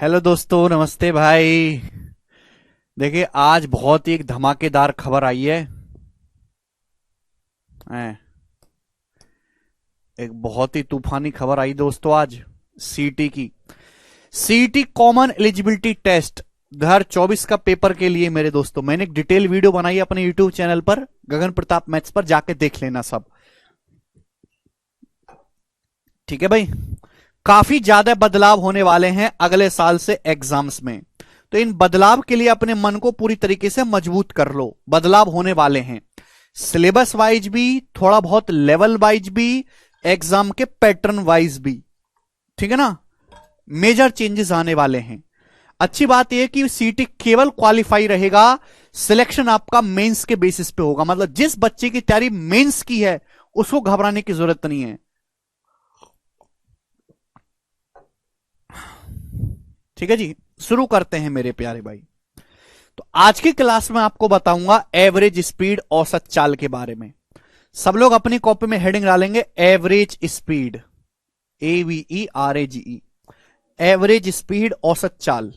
Hello दोस्तों, नमस्ते भाई। देखिए, आज बहुत ही एक धमाकेदार खबर आई है। हैं, एक बहुत ही तूफानी खबर आई दोस्तों आज सीटी की। सीटी कॉमन एलिजिबिलिटी टेस्ट 2024 का पेपर के लिए मेरे दोस्तों मैंने एक डिटेल वीडियो बनाई है अपने यूट्यूब चैनल पर, गगन प्रताप मैथ्स पर जाके देख लेना सब। ठीक है भाई। काफी ज्यादा बदलाव होने वाले हैं अगले साल से एग्जाम्स में। तो इन बदलाव के लिए अपने मन को पूरी तरीके से मजबूत कर लो। बदलाव होने वाले हैं सिलेबस वाइज भी, थोड़ा बहुत लेवल वाइज भी, एग्जाम के पैटर्न वाइज भी। ठीक है ना। मेजर चेंजेस आने वाले हैं। अच्छी बात यह कि सीटी केवल क्वालिफाई रहेगा, सिलेक्शन आपका मेंस के बेसिस पे होगा। मतलब जिस बच्चे की तैयारी मेंस की है उसको घबराने की जरूरत नहीं है। ठीक है जी। शुरू करते हैं मेरे प्यारे भाई। तो आज की क्लास में आपको बताऊंगा एवरेज स्पीड, औसत चाल के बारे में। सब लोग अपनी कॉपी में हेडिंग डालेंगे average speed, AVERAGE। Average speed, औसत चाल,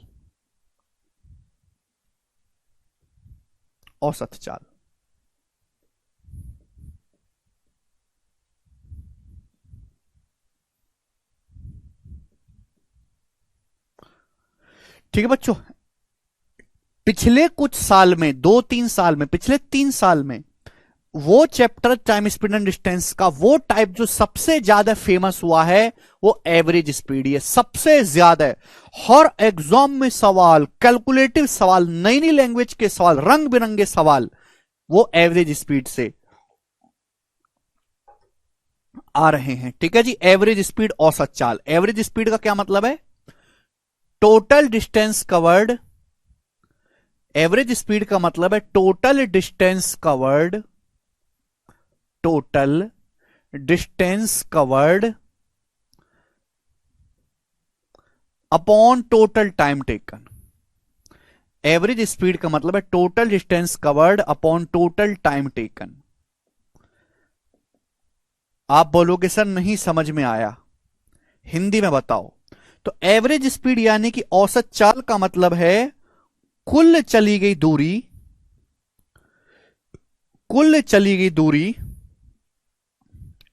औसत चाल। ठीक है बच्चों। पिछले कुछ साल में, 2-3 साल में, पिछले 3 साल में वो chapter time speed and distance का वो टाइप जो सबसे ज्यादा फेमस हुआ है वो एवरेज स्पीड है। सबसे ज्यादा हर एग्जाम में सवाल, कैलकुलेटिव सवाल, नई नई लैंग्वेज के सवाल, रंग बिरंगे सवाल वो एवरेज स्पीड से आ रहे हैं। ठीक है जी। एवरेज स्पीड, औसत चाल। एवरेज स्पीड का क्या मतलब है? Total distance covered. Average speed का मतलब है total distance covered, total distance covered upon total time taken. Average speed का मतलब है total distance covered upon total time taken. आप बोलोगे सर नहीं समझ में आया, हिंदी में बताओ। तो एवरेज स्पीड यानी कि औसत चाल का मतलब है कुल चली गई दूरी, कुल चली गई दूरी।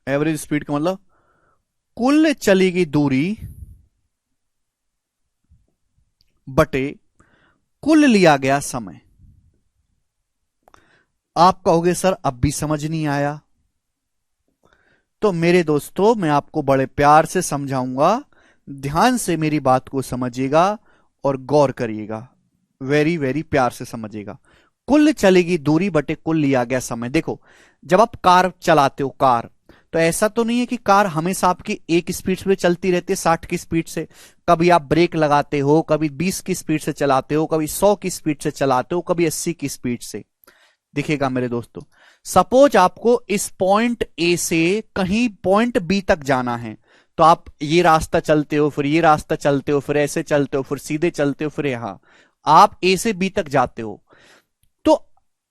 एवरेज स्पीड का मतलब कुल चली गई दूरी बटे कुल लिया गया समय। आप कहोगे सर अब भी समझ नहीं आया। तो मेरे दोस्तों मैं आपको बड़े प्यार से समझाऊंगा, ध्यान से मेरी बात को समझिएगा और गौर करिएगा। वेरी वेरी प्यार से समझिएगा। कुल चलेगी दूरी बटे कुल लिया गया समय। देखो, जब आप कार चलाते हो कार, तो ऐसा तो नहीं है कि कार हमेशा आपकी एक स्पीड से चलती रहती है, 60 की स्पीड से। कभी आप ब्रेक लगाते हो, कभी 20 की स्पीड से चलाते हो, कभी 100 की स्पीड से चलाते हो, कभी 80 की स्पीड से। दिखेगा मेरे दोस्तों। सपोज आपको इस पॉइंट ए से कहीं पॉइंट बी तक जाना है, तो आप ये रास्ता चलते हो, फिर ये रास्ता चलते हो, फिर ऐसे चलते हो, फिर सीधे चलते हो, फिर यहां आप ए से बी तक जाते हो। तो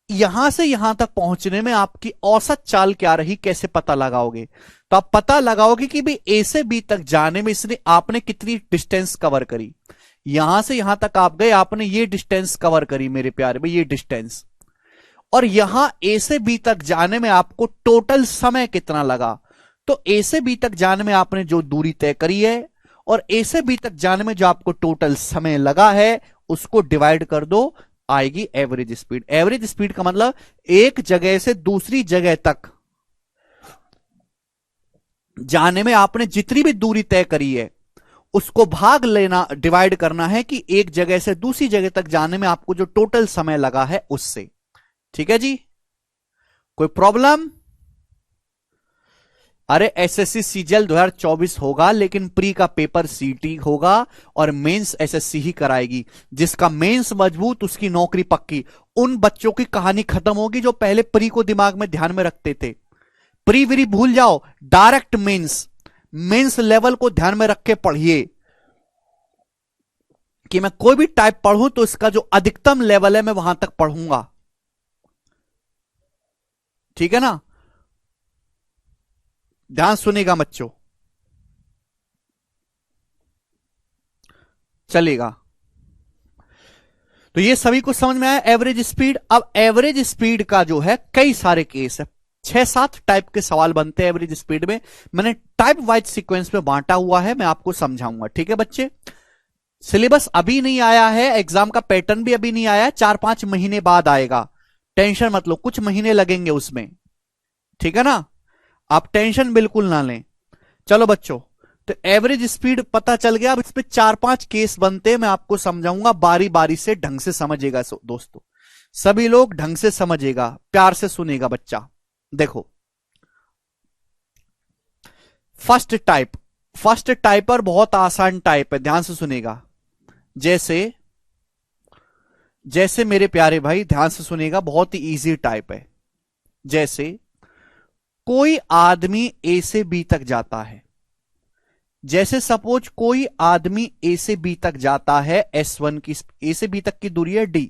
यहां से यहां तक पहुंचने में आपकी औसत चाल क्या रही, कैसे पता लगाओगे? तो आप पता लगाओगे कि भाई ए से बी तक जाने में इसने आपने कितनी डिस्टेंस कवर करी। यहां से यहां तक आप गए, आपने ये डिस्टेंस कवर करी मेरे प्यारे भाई, ये डिस्टेंस। और यहां ए से बी तक जाने में आपको टोटल समय कितना लगा। तो ए से बी तक जाने में आपने जो दूरी तय करी है और ए से बी तक जाने में जो आपको टोटल समय लगा है उसको डिवाइड कर दो, आएगी एवरेज स्पीड। एवरेज स्पीड का मतलब एक जगह से दूसरी जगह तक जाने में आपने जितनी भी दूरी तय करी है उसको भाग लेना, डिवाइड करना है कि एक जगह से दूसरी जगह तक जाने में आपको जो टोटल समय लगा है उससे। ठीक है जी। कोई प्रॉब्लम? अरे एसएससी सीजीएल 2024 होगा, लेकिन प्री का पेपर सीटी होगा और मेंस एसएससी ही कराएगी। जिसका मेंस मजबूत उसकी नौकरी पक्की। उन बच्चों की कहानी खत्म होगी जो पहले प्री को दिमाग में ध्यान में रखते थे। प्री विरी भूल जाओ, डायरेक्ट मेंस। मेंस लेवल को ध्यान में रख के पढ़िए कि मैं कोई भी टाइप पढ़ूं तो इसका जो अधिकतम लेवल है मैं वहां तक पढ़ूंगा। ठीक है ना। ध्यान सुनेगा बच्चों। चलेगा। तो ये सभी को समझ में आया एवरेज स्पीड। अब एवरेज स्पीड का जो है कई सारे केस है, 6-7 टाइप के सवाल बनते हैं एवरेज स्पीड में। मैंने टाइप वाइज सीक्वेंस में बांटा हुआ है, मैं आपको समझाऊंगा। ठीक है बच्चे, सिलेबस अभी नहीं आया है, एग्जाम का पैटर्न भी अभी नहीं आया है, 4-5 महीने बाद आएगा। टेंशन मत लो, कुछ महीने लगेंगे उसमें, ठीक है ना, आप टेंशन बिल्कुल ना लें। चलो बच्चों, तो एवरेज स्पीड पता चल गया। अब इस पे 4-5 केस बनते हैं, मैं आपको समझाऊंगा, बारी बारी से ढंग से समझिएगा दोस्तों, सभी लोग ढंग से समझिएगा, प्यार से सुनेगा बच्चा। देखो, फर्स्ट टाइपर बहुत आसान टाइप है, ध्यान से सुनेगा। जैसे जैसे मेरे प्यारे भाई ध्यान से सुनेगा, बहुत ही इजी टाइप है। जैसे कोई आदमी ए से बी तक जाता है, जैसे सपोज कोई आदमी ए से बी तक जाता है, S1 की, ए से बी तक की दूरी है D,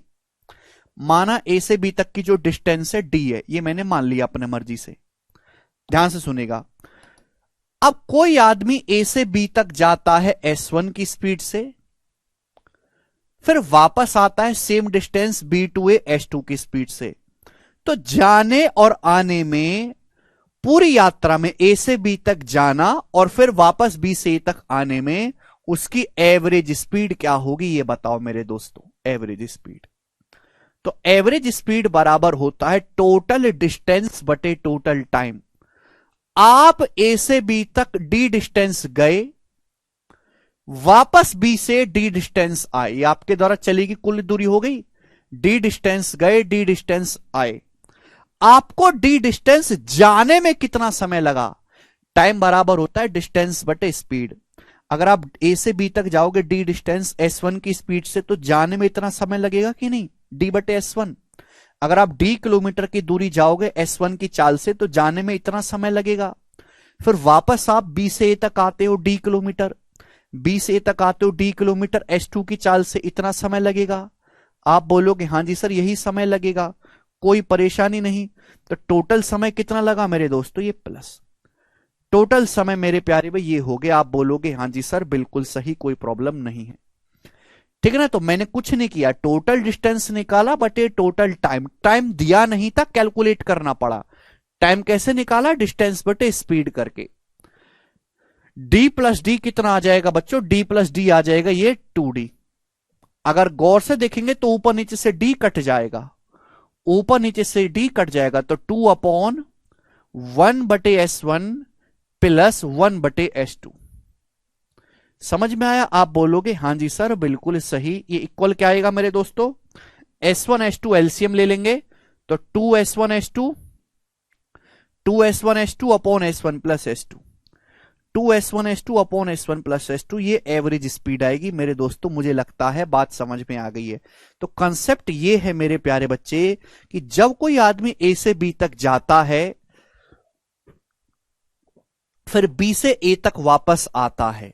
माना ए से बी तक की जो डिस्टेंस है D है, ये मैंने मान लिया अपने मर्जी से। ध्यान से सुनेगा, अब कोई आदमी ए से बी तक जाता है S1 की स्पीड से, फिर वापस आता है सेम डिस्टेंस B2 S2 की स्पीड से। तो जाने और आने में, पूरी यात्रा में ए से बी तक जाना और फिर वापस बी से ए तक आने में उसकी एवरेज स्पीड क्या होगी, ये बताओ मेरे दोस्तों। एवरेज स्पीड, तो एवरेज स्पीड बराबर होता है टोटल डिस्टेंस बटे टोटल टाइम। आप ए से बी तक डी डिस्टेंस गए, वापस बी से डी डिस्टेंस आए, ये आपके द्वारा चलेगी कुल दूरी हो गई। डी डिस्टेंस गए, डी डिस्टेंस आए, आपको डी डिस्टेंस जाने में कितना समय लगा, टाइम बराबर होता है डिस्टेंस बटे स्पीड। अगर आप ए से बी तक जाओगे डी डिस्टेंस S1 की स्पीड से, तो जाने में इतना समय लगेगा कि नहीं, डी बटे S1। अगर आप डी किलोमीटर की दूरी जाओगे S1 की चाल से, तो जाने में इतना समय लगेगा। फिर वापस आप बी से ए तक आते हो डी किलोमीटर, बी से ए तक आते हो डी किलोमीटर, S2 की चाल से इतना समय लगेगा। आप बोलोगे हां जी सर यही समय लगेगा, कोई परेशानी नहीं। तो टोटल समय कितना लगा मेरे दोस्तों, ये प्लस टोटल समय मेरे प्यारे भाई ये हो गया। आप बोलोगे हां जी सर बिल्कुल सही, कोई प्रॉब्लम नहीं है, ठीक है ना। तो मैंने कुछ नहीं किया, टोटल डिस्टेंस निकाला बट ये टोटल टाइम, टाइम दिया नहीं था, कैलकुलेट करना पड़ा। टाइम कैसे निकाला, डिस्टेंस बटे स्पीड करके। डी प्लस डी कितना आ जाएगा बच्चों, डी प्लस डी आ जाएगा ये 2D। अगर गौर से देखेंगे तो ऊपर नीचे से डी कट जाएगा, ऊपर नीचे से डी कट जाएगा, तो 2/1 बटे S1 प्लस 1 बटे S2। समझ में आया, आप बोलोगे हां जी सर बिल्कुल सही। ये इक्वल क्या आएगा मेरे दोस्तों, S1 S2 एलसीएम ले लेंगे, तो 2S1 S2 upon S1 plus S2, 2S1 S2 upon S1 plus S2, ये एवरेज स्पीड आएगी मेरे दोस्तों। मुझे लगता है बात समझ में आ गई है। तो कंसेप्ट ये है मेरे प्यारे बच्चे कि जब कोई आदमी ए से बी तक जाता है, फिर बी से ए तक वापस आता है,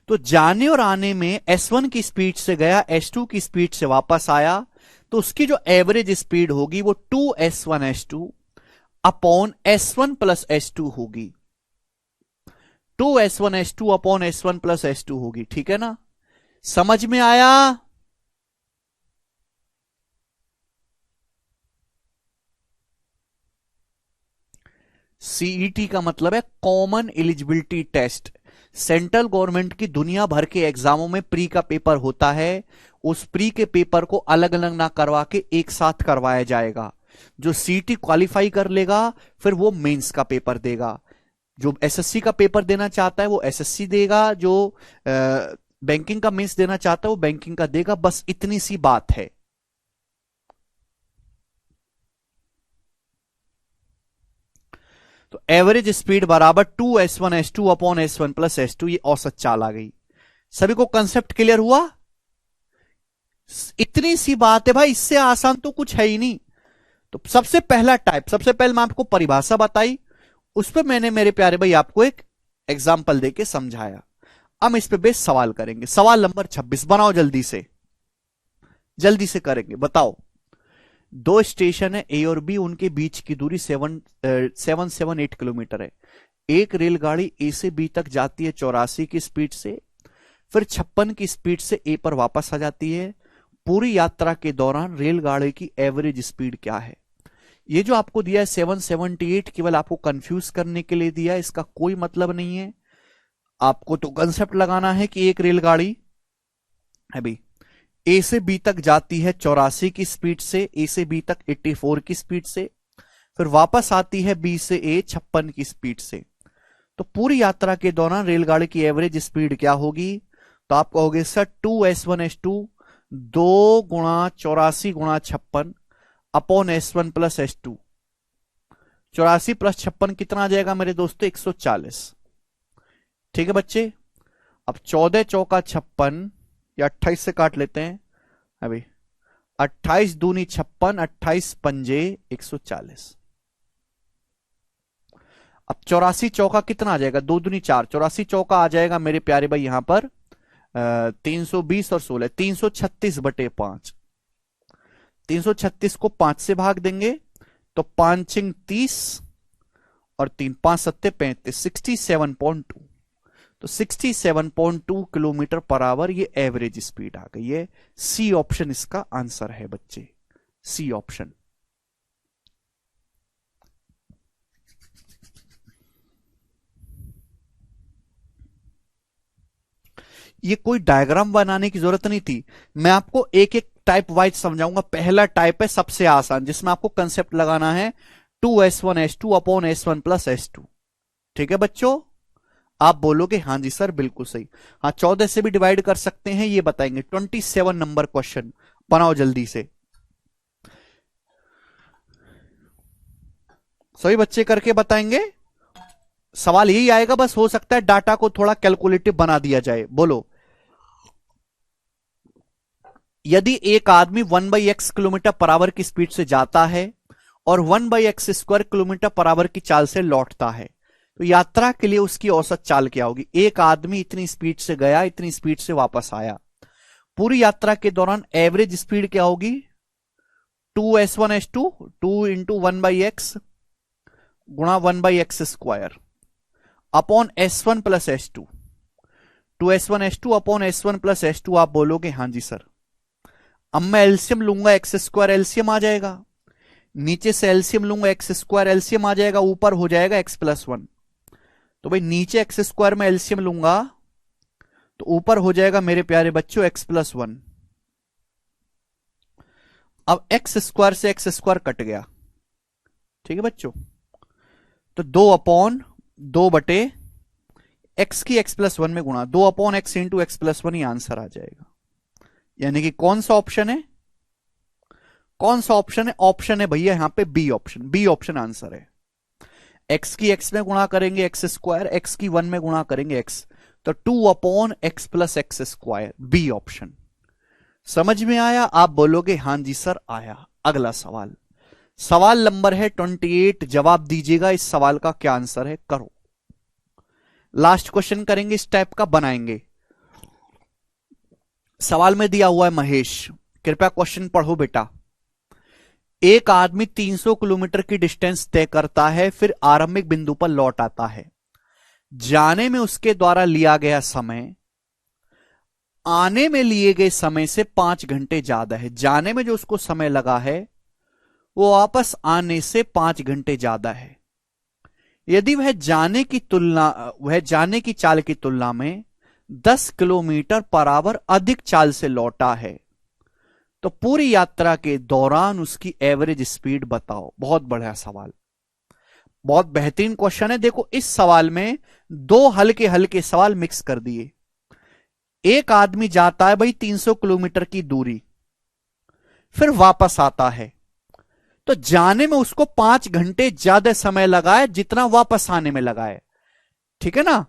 तो जाने और आने में S1 की स्पीड से गया, S2 की स्पीड से वापस आया, तो उसकी जो एवरेज स्पीड होगी वो 2S1 S2 upon S1 plus S2 होगी, 2S1 S2 upon S1 plus S2 होगी, ठीक है ना। समझ में आया, सीईटी का मतलब है common eligibility test. Central government की दुनिया भर के एग्जामों में प्री का पेपर होता है, उस प्री के पेपर को अलग अलग ना करवा के एक साथ करवाया जाएगा। जो सीईटी क्वालिफाई कर लेगा फिर वो मेंस का पेपर देगा, जो एसएससी का पेपर देना चाहता है वो एसएससी देगा, जो बैंकिंग का मेंस देना चाहता है वो बैंकिंग का देगा, बस इतनी सी बात है। तो एवरेज स्पीड बराबर 2S1 S2 upon S1 plus S2, ये औसत चाल आ गई। सभी को कंसेप्ट क्लियर हुआ, इतनी सी बात है भाई, इससे आसान तो कुछ है ही नहीं। तो सबसे पहला टाइप, सबसे पहले मैं आपको परिभाषा बताई, उस पर मैंने मेरे प्यारे भाई आपको एक एग्जाम्पल देके समझाया। हम इस पे बेस सवाल करेंगे। सवाल नंबर 26 बनाओ, जल्दी से करेंगे। बताओ, दो स्टेशन है ए और बी, उनके बीच की दूरी 778 किलोमीटर है। एक रेलगाड़ी ए से बी तक जाती है 84 की स्पीड से, फिर 56 की स्पीड से ए पर वापस आ जाती है। पूरी यात्रा के दौरान रेलगाड़ी की एवरेज स्पीड क्या है? ये जो आपको दिया है 778 केवल आपको कंफ्यूज करने के लिए दिया है, इसका कोई मतलब नहीं है। आपको तो कंसेप्ट लगाना है कि एक रेलगाड़ी अभी ए से बी तक जाती है 84 की स्पीड से, ए से बी तक 84 की स्पीड से, फिर वापस आती है बी से ए 56 की स्पीड से। तो पूरी यात्रा के दौरान रेलगाड़ी की एवरेज स्पीड क्या होगी? तो आप कहोगे sir 2s1s2 2 × 84 × 56 upon s1 plus s2। 84 plus 56 कितना आ जाएगा मेरे दोस्तों? 140। ठीक है बच्चे। अब 14 चौका 56 या 28 से काट लेते हैं अभी। 28 दूनी 56, 28 पंजे 140। अब 84 चौका कितना आ जाएगा? 2 दूनी 4, 84 चौका आ जाएगा मेरे प्यारे भाई यहां पर 320 और 16 336/5। 336 को 5 से भाग देंगे तो 5 × 30 और 3 5 7 35 67.2। तो 67.2 किलोमीटर पर आवर ये एवरेज स्पीड आ गई है। सी ऑप्शन इसका आंसर है बच्चे, सी ऑप्शन। ये कोई डायग्राम बनाने की जरूरत नहीं थी, मैं आपको एक एक टाइप वाइज समझाऊंगा। पहला टाइप है सबसे आसान, जिसमें आपको कंसेप्ट लगाना है 2s1s2 upon s1 plus s2। ठीक है बच्चों, आप बोलोगे हां जी सर बिल्कुल सही। हाँ 14 से भी डिवाइड कर सकते हैं, ये बताएंगे। 27 नंबर क्वेश्चन बनाओ जल्दी से। सभी बच्चे करके बताएंगे। सवाल यही आएगा, बस हो सकता है डाटा को थोड़ा कैलकुलेटिव बना दिया जाए। बोलो, यदि एक आदमी 1/x किलोमीटर पर आवर की स्पीड से जाता है और 1/x² किलोमीटर पर आवर की चाल से लौटता है, तो यात्रा के लिए उसकी औसत चाल क्या होगी? एक आदमी इतनी स्पीड से गया, इतनी स्पीड से वापस आया, पूरी यात्रा के दौरान एवरेज स्पीड क्या होगी? 2s1s2 2 × 1/x गुणा 1/x² upon s1 plus s2। 2s1s2 upon s1 plus s2। आप बोलोगे हां जी सर। अब मैं एलसीएम लूंगा, x² एलसीएम आ जाएगा, नीचे से एलसीएम लूंगा, x² एलसीएम आ जाएगा, ऊपर हो जाएगा x+1। तो भाई नीचे x² में एलसीएम लूंगा तो ऊपर हो जाएगा मेरे प्यारे बच्चों x+1। अब x² से x² कट गया। ठीक है बच्चों, तो 2/2 x की x+1 में गुणा 2/x इंटू x+1 ही आंसर आ जाएगा। यानी कि कौन सा ऑप्शन है? कौन सा ऑप्शन है? ऑप्शन है भैया यहां पे B option. B option answer है। x की x में गुणा करेंगे x², x की 1 में गुणा करेंगे x, तो 2/x + x²। B option. समझ में आया? आप बोलोगे हां जी सर आया। अगला सवाल, सवाल नंबर है 28। जवाब दीजिएगा इस सवाल का क्या आंसर है। करो, लास्ट क्वेश्चन करेंगे इस टाइप का, बनाएंगे। सवाल में दिया हुआ है महेश, कृपया क्वेश्चन पढ़ो बेटा। एक आदमी 300 किलोमीटर की डिस्टेंस तय करता है, फिर आरंभिक बिंदु पर लौट आता है। जाने में उसके द्वारा लिया गया समय आने में लिए गए समय से 5 घंटे ज्यादा है। जाने में जो उसको समय लगा है वो वापस आने से 5 घंटे ज्यादा है। यदि वह जाने की चाल की तुलना में 10 किलोमीटर पर आवर अधिक चाल से लौटा है, तो पूरी यात्रा के दौरान उसकी एवरेज स्पीड बताओ। बहुत बढ़िया सवाल, बहुत बेहतरीन क्वेश्चन है। देखो इस सवाल में दो हल्के हल्के सवाल मिक्स कर दिए। एक आदमी जाता है भाई 300 किलोमीटर की दूरी, फिर वापस आता है, तो जाने में उसको 5 घंटे ज्यादा समय लगा है जितना वापस आने में लगा है। ठीक है ना?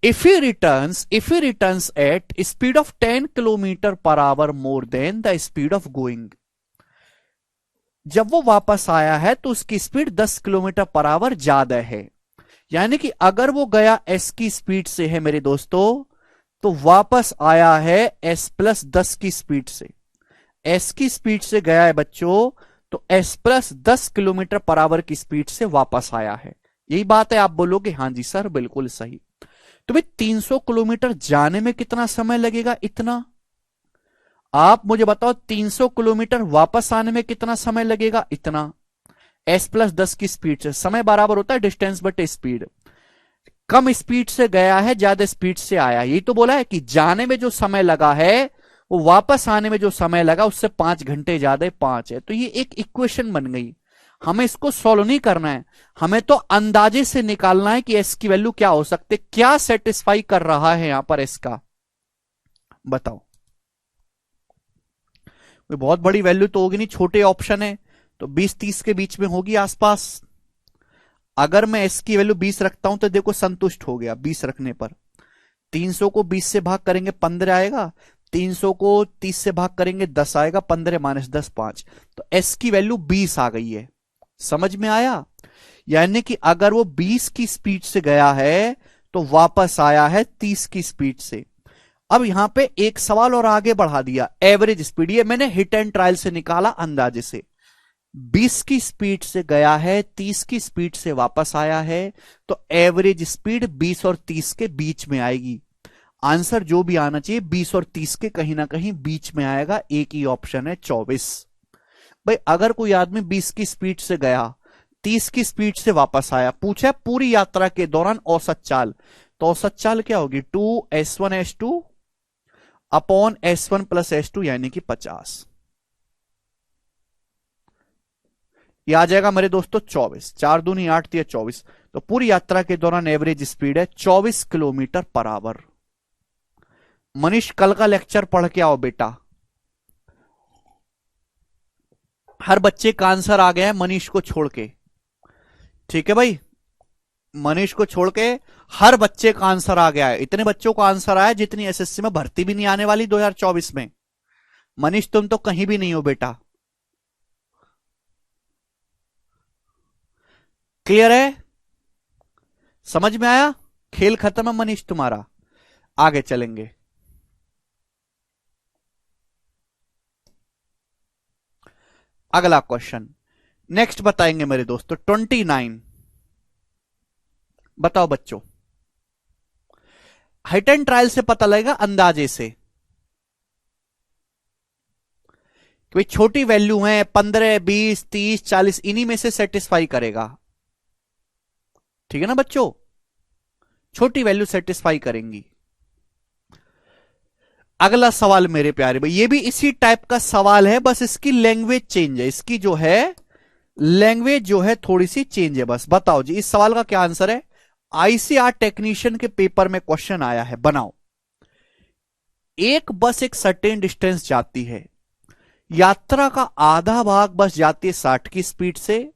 If he returns at speed of 10 kilometre per our more than the speed of going, जब वो वापस आया है तो उसकी स्पीड 10 किलोमीटर पर आवर ज्यादा है। यानी कि अगर वो गया s की स्पीड से है मेरे दोस्तों, तो वापस आया है s+10 की स्पीड से। s की स्पीड से गया है बच्चों, तो s+10 किलोमीटर पर आवर की स्पीड से वापस आया है। यही बात है। आप बोलोगे हां जी सर बिल्कुल सही। तो भाई 300 किलोमीटर जाने में कितना समय लगेगा? इतना। आप मुझे बताओ 300 किलोमीटर वापस आने में कितना समय लगेगा? इतना। S+10 की स्पीड से समय बराबर होता है डिस्टेंस बटे स्पीड। कम स्पीड से गया है, ज्यादा स्पीड से आया, यही तो बोला है कि जाने में जो समय लगा है वो वापस आने में जो समय लगा उससे 5 घंटे ज्यादा 5 है। तो ये एक इक्वेशन बन गई। हमें इसको सॉल्व नहीं करना है, हमें तो अंदाजे से निकालना है कि एस की वैल्यू क्या हो सकती है, क्या सेटिस्फाई कर रहा है यहां पर एस का। बताओ। कोई बहुत बड़ी वैल्यू तो होगी नहीं, छोटे ऑप्शन है तो 20-30 के बीच में होगी आसपास। अगर मैं एस की वैल्यू 20 रखता हूं तो देखो संतुष्ट हो गया 20 रखने पर। 300 को 20 से भाग करेंगे 15 आएगा, 300 को 30 से भाग करेंगे 10 आएगा, 15 - 10 5। तो एस की वैल्यू 20 आ गई है। समझ में आया? यानी कि अगर वो 20 की स्पीड से गया है तो वापस आया है 30 की स्पीड से। अब यहां पे एक सवाल और आगे बढ़ा दिया, एवरेज स्पीड, ये मैंने हिट एंड ट्रायल से निकाला अंदाजे से। 20 की स्पीड से गया है, 30 की स्पीड से वापस आया है, तो एवरेज स्पीड 20 और 30 के बीच में आएगी। आंसर जो भी आना चाहिए 20 और 30 के कहीं ना कहीं बीच में आएगा। एक ही ऑप्शन है 24। भाई अगर कोई आदमी 20 की स्पीड से गया, 30 की स्पीड से वापस आया, पूछा पूरी यात्रा के दौरान औसत चाल, तो औसत चाल क्या होगी? 2s1s2 अपॉन s1+s2 यानी कि 50। ये आ जाएगा मेरे दोस्तों 24। 4 दूनी 8 3 24। तो पूरी यात्रा के दौरान एवरेज स्पीड है 24 किलोमीटर पर आवर। मनीष कल का लेक्चर पढ़ के आओ बेटा। हर बच्चे का आंसर आ गया है मनीष को छोड़ के। ठीक है भाई, मनीष को छोड़ के हर बच्चे का आंसर आ गया है। इतने बच्चों का आंसर आया जितनी एसएससी में भर्ती भी नहीं आने वाली 2024 में। मनीष तुम तो कहीं भी नहीं हो बेटा। क्लियर है? समझ में आया? खेल खत्म है मनीष तुम्हारा। आगे चलेंगे। अगला क्वेश्चन नेक्स्ट बताएंगे मेरे दोस्तों 29। बताओ बच्चों, हिट एंड ट्रायल से पता लगेगा अंदाजे से कि भाई छोटी वैल्यू है 15 20 30 40, इन्हीं में से सेटिस्फाई करेगा। ठीक है ना बच्चों? छोटी वैल्यू सेटिस्फाई करेंगी। अगला सवाल मेरे प्यारे भाई, ये भी इसी टाइप का सवाल है, बस इसकी लैंग्वेज चेंज है। इसकी जो है लैंग्वेज जो है थोड़ी सी चेंज है बस। बताओ जी इस सवाल का क्या आंसर है? आईसीआर टेक्नीशियन के पेपर में क्वेश्चन आया है। बनाओ। एक बस एक सर्टेन डिस्टेंस जाती है, यात्रा का आधा भाग बस जाती है 60 की स्पीड से,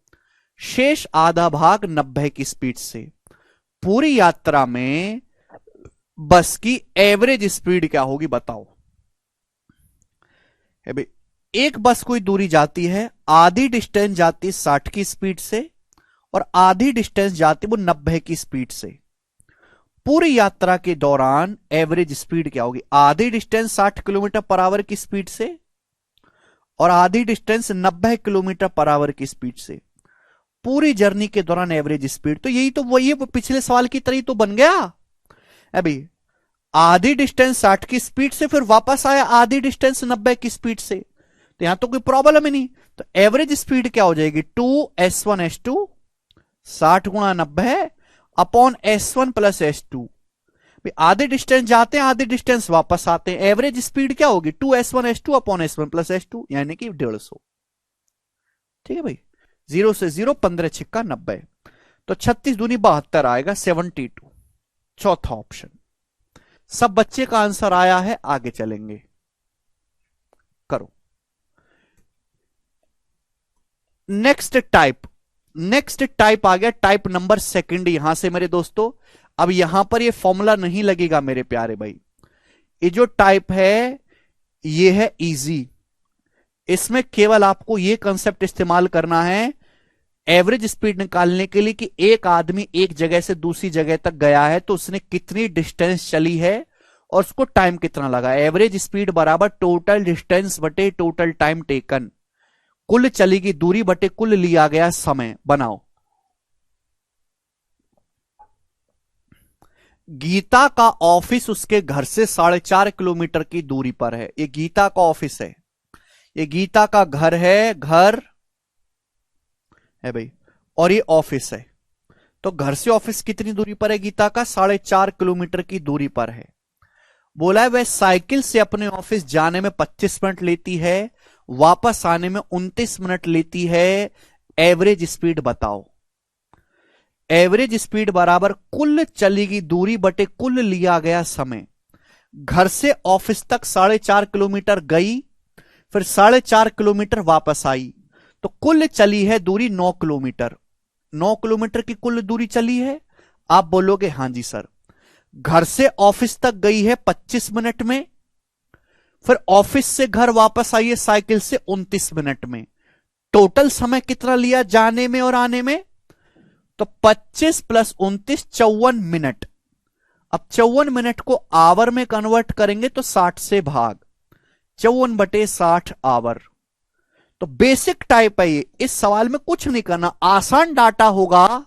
शेष आधा भाग 90 की स्पीड से। पूरी यात्रा में बस की एवरेज स्पीड क्या होगी? बताओ। भाई एक बस कोई दूरी जाती है, आधी डिस्टेंस जाती है 60 की स्पीड से और आधी डिस्टेंस जाती है वो 90 की स्पीड से। पूरी यात्रा के दौरान एवरेज स्पीड क्या होगी? आधी डिस्टेंस 60 किलोमीटर पर आवर की स्पीड से और आधी डिस्टेंस 90 किलोमीटर पर आवर की स्पीड से। पूरी जर्नी के दौरान एवरेज स्पीड, तो यही तो वही पिछले सवाल की तरह तो बन गया। अभी आधी डिस्टेंस 60 की स्पीड से फिर वापस आया आधी डिस्टेंस 90 की स्पीड से, तो यहां तो कोई प्रॉब्लम ही नहीं। तो एवरेज स्पीड क्या हो जाएगी? 2s1s2 60 × 90 upon s1+s2। आधे डिस्टेंस जाते हैं आधे डिस्टेंस वापस आते हैं, एवरेज स्पीड क्या होगी? 2s1s2 अपॉन s1+s2 यानी कि 150। ठीक है भाई, 0 से 0 15 छिक्का 90, तो 36 दूनी 72 आएगा 72। चौथा ऑप्शन। सब बच्चे का आंसर आया है, आगे चलेंगे। करो। नेक्स्ट टाइप आ गया, टाइप नंबर सेकंड यहां से मेरे दोस्तों। अब यहां पर ये फॉर्मूला नहीं लगेगा मेरे प्यारे भाई। ये जो टाइप है ये है इजी। इसमें केवल आपको ये कंसेप्ट इस्तेमाल करना है एवरेज स्पीड निकालने के लिए कि एक आदमी एक जगह से दूसरी जगह तक गया है तो उसने कितनी डिस्टेंस चली है और उसको टाइम कितना लगा। एवरेज स्पीड बराबर टोटल डिस्टेंस बटे टोटल टाइम टेकन, कुल चली गई दूरी बटे कुल लिया गया समय। बनाओ। गीता का ऑफिस उसके घर से 4.5 किलोमीटर की दूरी पर है। ये गीता का ऑफिस है, ये गीता का घर है भाई, और ये ऑफिस है। तो घर से ऑफिस कितनी दूरी पर है गीता का? 4.5 किलोमीटर की दूरी पर है। बोला है वह साइकिल से अपने ऑफिस जाने में 25 मिनट लेती है, वापस आने में 29 मिनट लेती है। एवरेज स्पीड बताओ। एवरेज स्पीड बराबर कुल चली गई दूरी बटे कुल लिया गया समय। घर से ऑफिस तक 4.5 किलोमीटर गई, फिर 4.5 किलोमीटर वापस आई, तो कुल चली है दूरी 9 किलोमीटर। 9 किलोमीटर की कुल दूरी चली है। आप बोलोगे हां जी सर। घर से ऑफिस तक गई है 25 मिनट में, फिर ऑफिस से घर वापस आई है साइकिल से 29 मिनट में। टोटल समय कितना लिया जाने में और आने में? तो 25 प्लस 29 54 मिनट। अब 54 मिनट को आवर में कन्वर्ट करेंगे तो 60 से भाग, 54/60 आवर। तो बेसिक टाइप है ये। इस सवाल में कुछ नहीं करना, आसान डाटा होगा।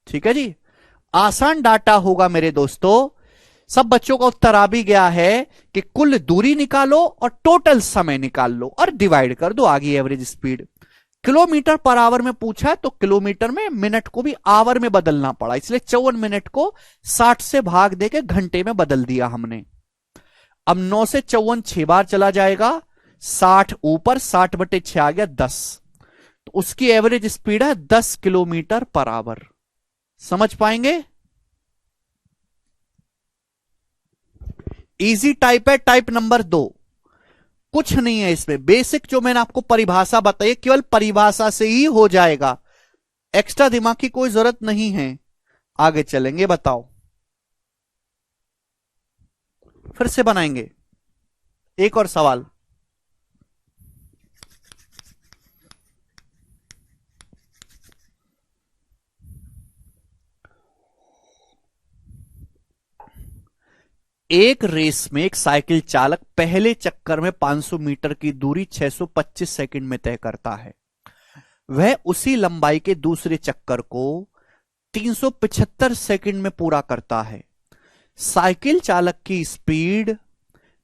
ठीक है जी, आसान डाटा होगा मेरे दोस्तों। सब बच्चों का उत्तर आ भी गया है कि कुल दूरी निकालो और टोटल समय निकाल लो और डिवाइड कर दो आगे average speed. Kilometre per our में पूछा है तो किलोमीटर में मिनट को भी आवर में बदलना पड़ा, इसलिए 54 मिनट को 60 से भाग देके घंटे में बदल दिया हमने। अब 9 से 54 6 बार चला जाएगा, 60 ऊपर 60/6 आ गया 10, तो उसकी एवरेज स्पीड है 10 किलोमीटर पर आवर। समझ पाएंगे? इजी टाइप है, टाइप नंबर 2। कुछ नहीं है इसमें, बेसिक जो मैंने आपको परिभाषा बताई केवल परिभाषा से ही हो जाएगा, एक्स्ट्रा दिमाग की कोई जरूरत नहीं है। आगे चलेंगे, बताओ। फिर से बनाएंगे एक और सवाल। एक रेस में एक साइकिल चालक पहले चक्कर में 500 मीटर की दूरी 625 सेकंड में तय करता है। वह उसी लंबाई के दूसरे चक्कर को 375 सेकंड में पूरा करता है। साइकिल चालक की स्पीड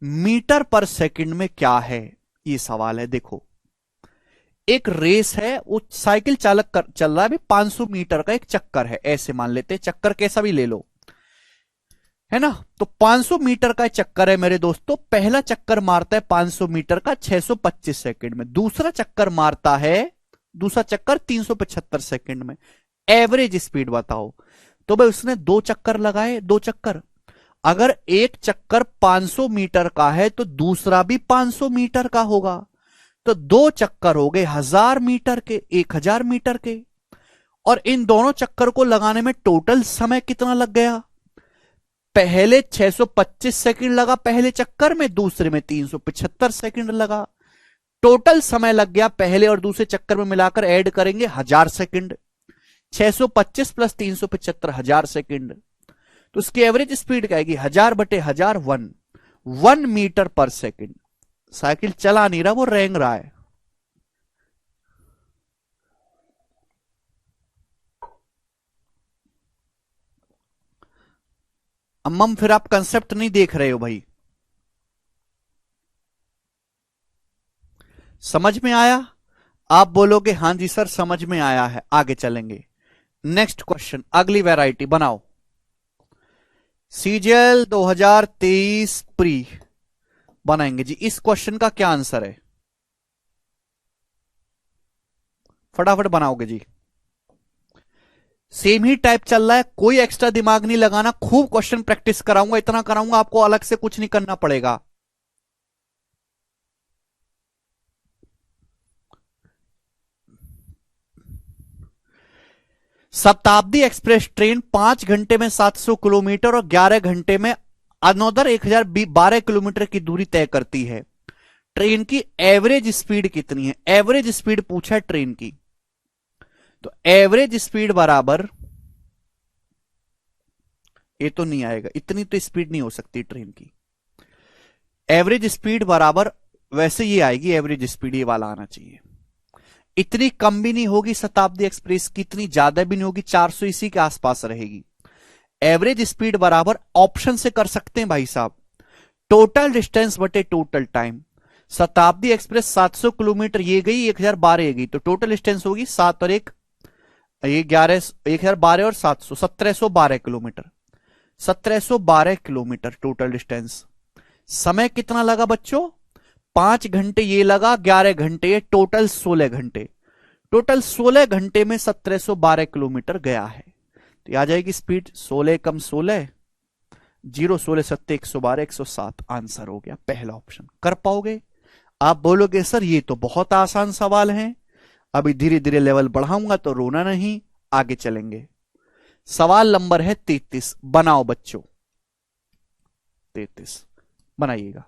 मीटर पर सेकंड में क्या है? ये सवाल है। देखो, एक रेस है, वो साइकिल चालक चल रहा है, अभी 500 मीटर का एक चक्कर है, ऐसे मान लेते हैं, चक्कर कैसा भी ले लो, है ना। तो 500 मीटर का चक्कर है मेरे दोस्तों। पहला चक्कर मारता है 500 मीटर का 625 सेकंड में, दूसरा चक्कर मारता है, दूसरा चक्कर 375 सेकंड में। एवरेज स्पीड बताओ। तो भाई उसने 2 चक्कर लगाए, 2 चक्कर। अगर एक चक्कर 500 मीटर का है तो दूसरा भी 500 मीटर का होगा, तो 2 चक्कर हो गए 1000 मीटर के, 1000 मीटर के। और इन दोनों चक्कर को लगाने में टोटल समय कितना लग गया? पहले 625 सेकंड लगा पहले चक्कर में, दूसरे में 375 सेकंड लगा। टोटल समय लग गया पहले और दूसरे चक्कर में मिलाकर ऐड करेंगे 1000 सेकंड। 625 plus 375 1000 second. तो उसकी एवरेज स्पीड क्या आएगी? 1000/1000 1 मीटर पर सेकंड। साइकिल चला नहीं रहा, वो रेंग रहा है। अम्मम फिर आप कंसेप्ट नहीं देख रहे हो भाई। समझ में आया? आप बोलोगे हां जी सर समझ में आया है। आगे चलेंगे, नेक्स्ट क्वेश्चन, अगली वैरायटी बनाओ। सीजीएल 2023 प्री बनाएंगे जी। इस क्वेश्चन का क्या आंसर है? फटाफट बनाओगे जी। सेम ही टाइप चल रहा है, कोई एक्स्ट्रा दिमाग नहीं लगाना, खूब क्वेश्चन प्रैक्टिस कराऊंगा, इतना कराऊंगा आपको, अलग से कुछ नहीं करना पड़ेगा। शताब्दी एक्सप्रेस ट्रेन 5 घंटे में 700 किलोमीटर और 11 घंटे में अनोदर 1012 किलोमीटर की दूरी तय करती है। ट्रेन की एवरेज स्पीड कितनी है? एवरेज स्पीड पूछा है ट्रेन की, तो एवरेज स्पीड बराबर, ये तो नहीं आएगा, इतनी तो स्पीड नहीं हो सकती ट्रेन की। एवरेज स्पीड बराबर, वैसे ये आएगी एवरेज स्पीड, ये वाला आना चाहिए। इतनी कम भी नहीं होगी शताब्दी एक्सप्रेस की, इतनी ज्यादा भी नहीं होगी, 400 इसी के आसपास रहेगी। एवरेज स्पीड बराबर ऑप्शन से कर सकते हैं भाई साहब, टोटल डिस्टेंस बटे टोटल टाइम। शताब्दी एक्सप्रेस 700 किलोमीटर ये गई, 1012 ये गई, तो टोटल डिस्टेंस होगी 7 और 1 ये 11, 1012 और 700 1712 किलोमीटर, 1712 किलोमीटर टोटल डिस्टेंस। समय कितना लगा बच्चों? 5 घंटे ये लगा, 11 घंटे ये, टोटल 16 घंटे। टोटल 16 घंटे में 1712 किलोमीटर गया है। तो ये आ जाएगी स्पीड 16 कम 16, 0 16 7 112 107। आंसर हो गया पहला ऑप्शन। कर पाओगे? आप बोलोगे सर ये तो बहुत आसान सवाल है, अभी धीरे धीरे लेवल बढ़ाऊंगा तो रोना नहीं, आगे चलेंगे। सवाल नंबर है 33, बनाओ बच्चों, 33 बनाइएगा।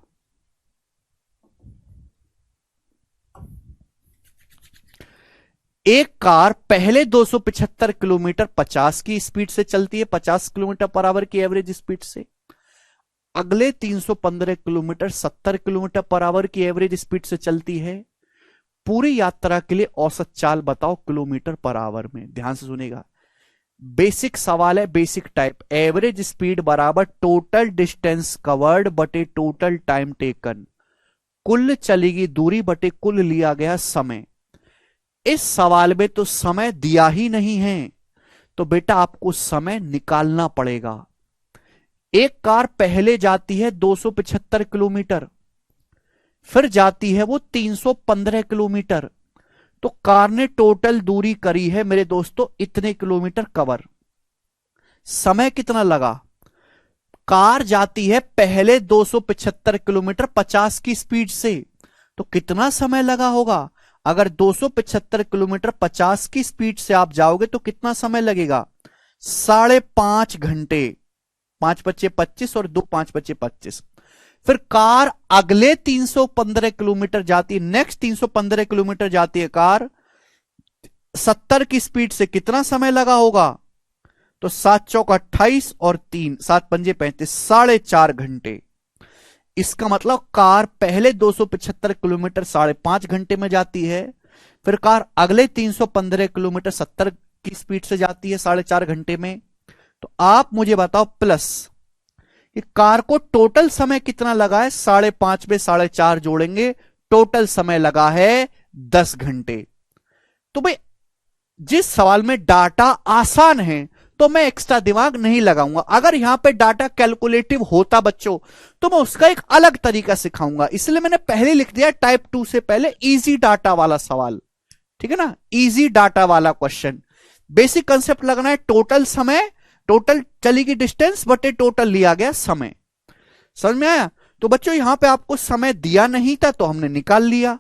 एक कार पहले 275 किलोमीटर 50 की स्पीड से चलती है, 50 किलोमीटर पर आवर की एवरेज स्पीड से। अगले 315 किलोमीटर 70 किलोमीटर पर आवर की एवरेज स्पीड से चलती है। पूरी यात्रा के लिए औसत चाल बताओ किलोमीटर पर आवर में। ध्यान से सुनेगा, बेसिक सवाल है, बेसिक टाइप। एवरेज स्पीड बराबर टोटल डिस्टेंस कवर्ड बटे टोटल टाइम टेकन, कुल चली गई दूरी बटे कुल लिया गया समय। इस सवाल में तो समय दिया ही नहीं है, तो बेटा आपको समय निकालना पड़ेगा। एक कार पहले जाती है 275 किलोमीटर, फिर जाती है वो 315 किलोमीटर, तो कार ने टोटल दूरी करी है मेरे दोस्तों इतने किलोमीटर कवर। समय कितना लगा? कार जाती है पहले 275 किलोमीटर 50 की स्पीड से, तो कितना समय लगा होगा? अगर 275 किलोमीटर 50 की स्पीड से आप जाओगे तो कितना समय लगेगा? 5.5 घंटे। 5 पच्चे 25 और 2 5 पच्चे 25। फिर कार अगले 315 किलोमीटर जाती है, नेक्स्ट 315 किलोमीटर जाती है कार 70 की स्पीड से, कितना समय लगा होगा? तो 7 चौक 28 और 3 7 पंजे 35, 4.5 घंटे। इसका मतलब कार पहले 275 किलोमीटर 5.5 घंटे में जाती है, फिर कार अगले 315 किलोमीटर 70 की स्पीड से जाती है 4.5 घंटे में। तो आप मुझे बताओ प्लस कि कार को टोटल समय कितना लगा है? 5.5 में 4.5 जोड़ेंगे, टोटल समय लगा है 10 घंटे। तो भाई जिस सवाल में डाटा आसान है तो मैं एक्स्ट्रा दिमाग नहीं लगाऊंगा। अगर यहां पे डाटा कैलकुलेटिव होता बच्चों तो मैं उसका एक अलग तरीका सिखाऊंगा, इसलिए मैंने पहले लिख दिया टाइप 2 से पहले इजी डाटा वाला सवाल, ठीक है ना, इजी डाटा वाला क्वेश्चन। बेसिक कंसेप्ट लगना है टोटल समय, टोटल चली गई डिस्टेंस बटे टोटल लिया गया समय। समझ में आया? तो बच्चों यहां पे आपको समय दिया नहीं था तो हमने निकाल लिया,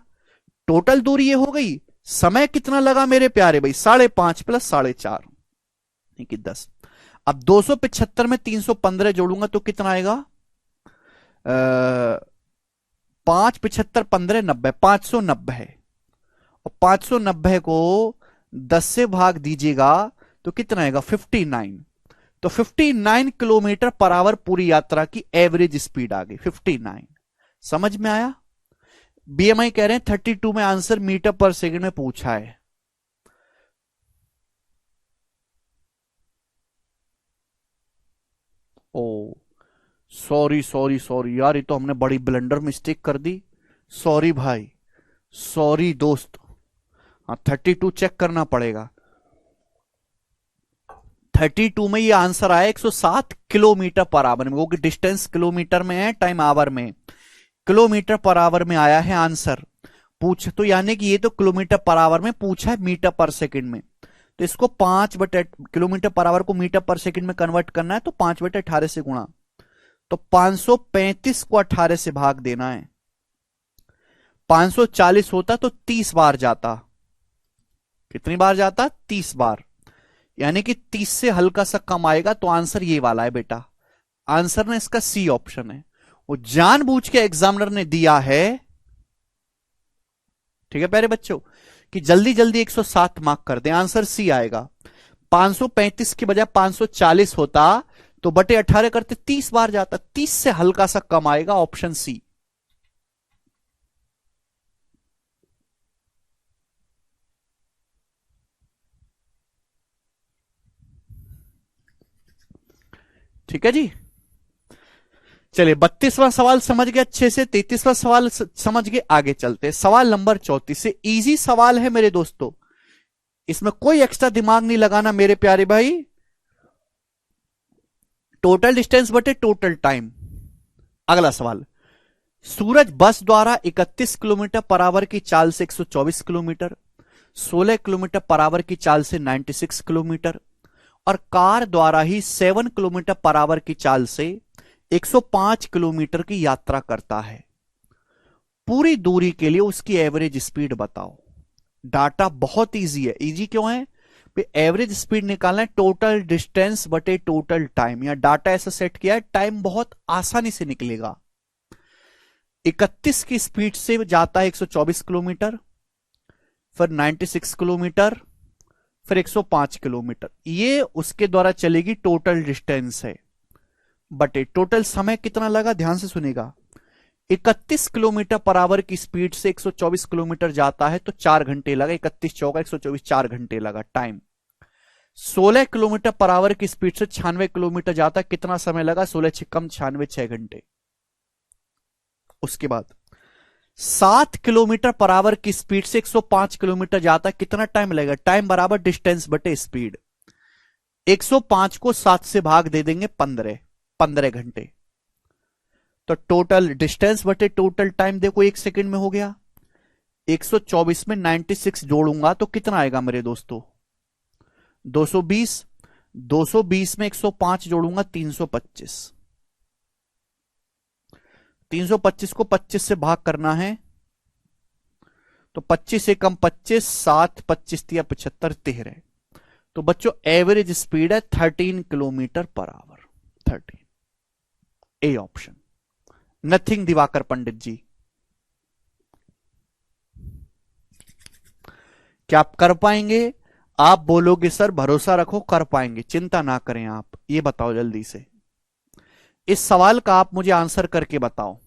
टोटल दूरी ये हो गई। समय कितना लगा मेरे प्यारे भाई? 5.5 प्लस 4.5 कि 10। अब 275 में 315 जोड़ूंगा तो कितना आएगा? 5 75 15 90, 590 है। और 590 को 10 से भाग दीजिएगा तो कितना आएगा? 59। तो 59 किलोमीटर पर आवर पूरी यात्रा की एवरेज स्पीड आ गई 59। समझ में आया? बीएमआई कह रहे हैं 32 में आंसर मीटर पर सेकंड में पूछा है। ओ सॉरी सॉरी सॉरी यार, ये तो हमने बड़ी ब्लंडर मिस्टेक कर दी। सॉरी भाई, सॉरी दोस्त। हाँ 32 चेक करना पड़ेगा। 32 में ये आंसर आया 107 किलोमीटर पर आवर में, वो डिस्टेंस किलोमीटर में है, टाइम आवर में। किलोमीटर पर आवर में आया है आंसर। पूछ तो यानी कि ये तो किलोमीटर पर आवर में पूछा है मीटर पर सेकंड में, तो इसको 5 बटे किलोमीटर पर आवर को मीटर पर सेकंड में कन्वर्ट करना है, तो 5 बटे 18 से गुणा, तो 535 को 18 से भाग देना है। 540 होता तो 30 बार जाता। कितनी बार जाता? 30 बार। यानी कि 30 से हल्का सा कम आएगा, तो आंसर ये वाला है बेटा। आंसर ना इसका सी ऑप्शन है, वो जानबूझ के एग्जामिनर ने दिया है, ठीक है प्यारे बच्चों, कि जल्दी जल्दी 107 मार्क कर दें। आंसर सी आएगा। 535 के बजाय 540 होता तो बटे 18 करते 30 बार जाता, 30 से हल्का सा कम आएगा, ऑप्शन सी। ठीक है जी। चलिए 32वां सवाल समझ गए अच्छे से, 33वां सवाल समझ गए, आगे चलते हैं। सवाल नंबर 34 से इजी सवाल है मेरे दोस्तों, इसमें कोई एक्स्ट्रा दिमाग नहीं लगाना मेरे प्यारे भाई। टोटल डिस्टेंस बटे टोटल टाइम। अगला सवाल, सूरज बस द्वारा 31 किलोमीटर पर आवर की चाल से 124 किलोमीटर, 16 किलोमीटर पर आवर की चाल से 96 किलोमीटर और कार द्वारा ही 7 किलोमीटर पर आवर की चाल से 105 किलोमीटर की यात्रा करता है। पूरी दूरी के लिए उसकी एवरेज स्पीड बताओ। डाटा बहुत इजी है। इजी क्यों है? एवरेज स्पीड निकालना है, टोटल डिस्टेंस बटे टोटल टाइम। या डाटा ऐसा सेट किया है, टाइम बहुत आसानी से निकलेगा। 31 की स्पीड से जाता है 124 किलोमीटर, फिर 96 किलोमीटर, फिर 105 किलोमीटर। ये उसके द्वारा चलेगी, टोटल डिस्टेंस है। बटे टोटल समय कितना लगा, ध्यान से सुनेगा। 31 किलोमीटर पर आवर की स्पीड से 124 किलोमीटर जाता है तो 4 घंटे लगा। 31 चौका 124, 4 घंटे लगा टाइम। 16 किलोमीटर पर आवर की स्पीड से 96 किलोमीटर जाता है, कितना समय लगा? 16 छिकम 96, 6 घंटे। उसके बाद 7 किलोमीटर पर आवर की स्पीड से 105 किलोमीटर जाता है, कितना टाइम लगेगा? टाइम बराबर डिस्टेंस बटे स्पीड। 105 को 7 से भाग दे देंगे, 15, 15 घंटे। तो टोटल डिस्टेंस बटे टोटल टाइम देखो, 1 सेकंड में हो गया। 124 में 96 जोड़ूंगा तो कितना आएगा मेरे दोस्तों? 220। 220 में 105 जोड़ूंगा, 325। 325 को 25 से भाग करना है तो 25 से कम 25, 7, 25 या 75, 13। तो बच्चों एवरेज स्पीड है 13 kilometre per hour. 13, a option. Nothing Divakar Pandit ji. क्या आप कर पाएंगे? आप बोलोगे सर भरोसा रखो कर पाएंगे, चिंता ना करें आप। ये बताओ जल्दी से, इस सवाल का आप मुझे आंसर करके बताओ।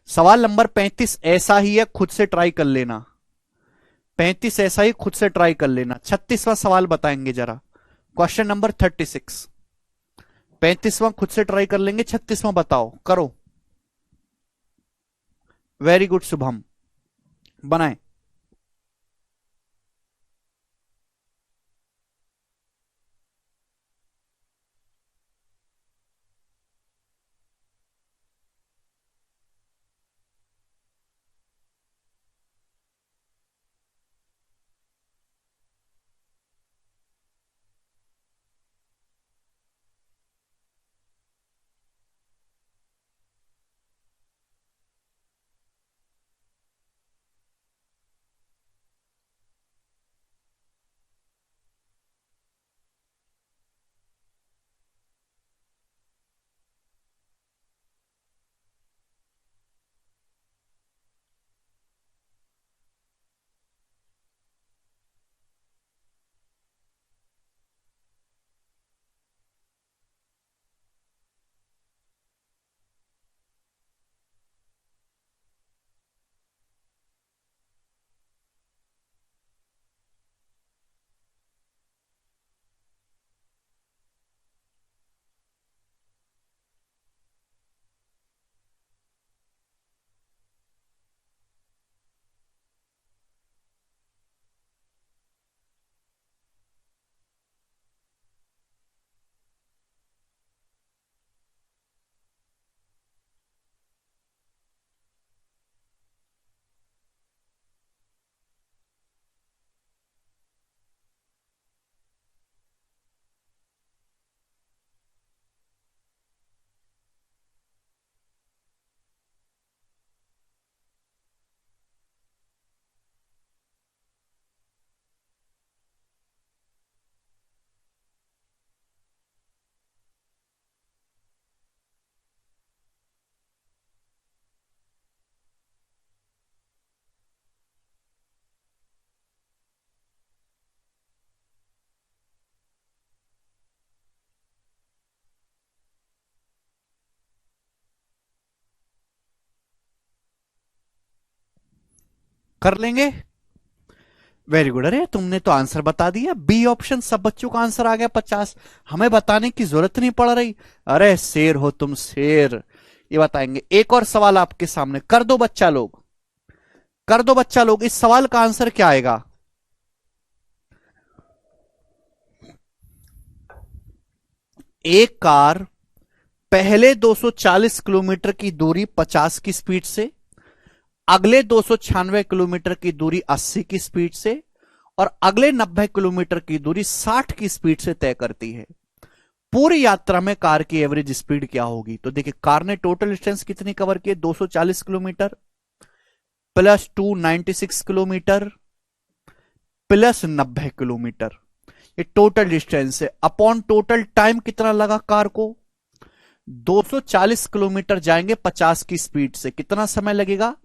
सवाल नंबर 35 ऐसा ही है, खुद से ट्राई कर लेना। 35 ऐसा ही खुद से ट्राई कर लेना। 36वां सवाल बताएंगे जरा, क्वेश्चन नंबर 36। 35वां खुद से ट्राई कर लेंगे, 36वां बताओ, करो। वेरी गुड शुभम, बनाए। कर लेंगे। Very good. अरे तुमने तो आंसर बता दिया, बी ऑप्शन, सब बच्चों का आंसर आ गया 50। हमें बताने की जरूरत नहीं पड़ रही। अरे शेर हो तुम, शेर। ये बताएंगे। एक और सवाल आपके सामने, कर दो बच्चा लोग, कर दो बच्चा लोग। इस सवाल का आंसर क्या आएगा? एक कार पहले 240 किलोमीटर की दूरी 50 की स्पीड से, अगले 296 किलोमीटर की दूरी 80 की स्पीड से, और अगले 90 किलोमीटर की दूरी 60 की स्पीड से तय करती है। पूरी यात्रा में कार की एवरेज स्पीड क्या होगी? तो देखिए, कार ने टोटल डिस्टेंस कितनी कवर की है? 240 kilometre plus 296 kilometre plus 90 kilometre. ये टोटल डिस्टेंस है, अपॉन टोटल टाइम कितना लगा कार को? 240 किलोमीटर जाएंगे 50 की स्पीड से, कितना समय लगेगा?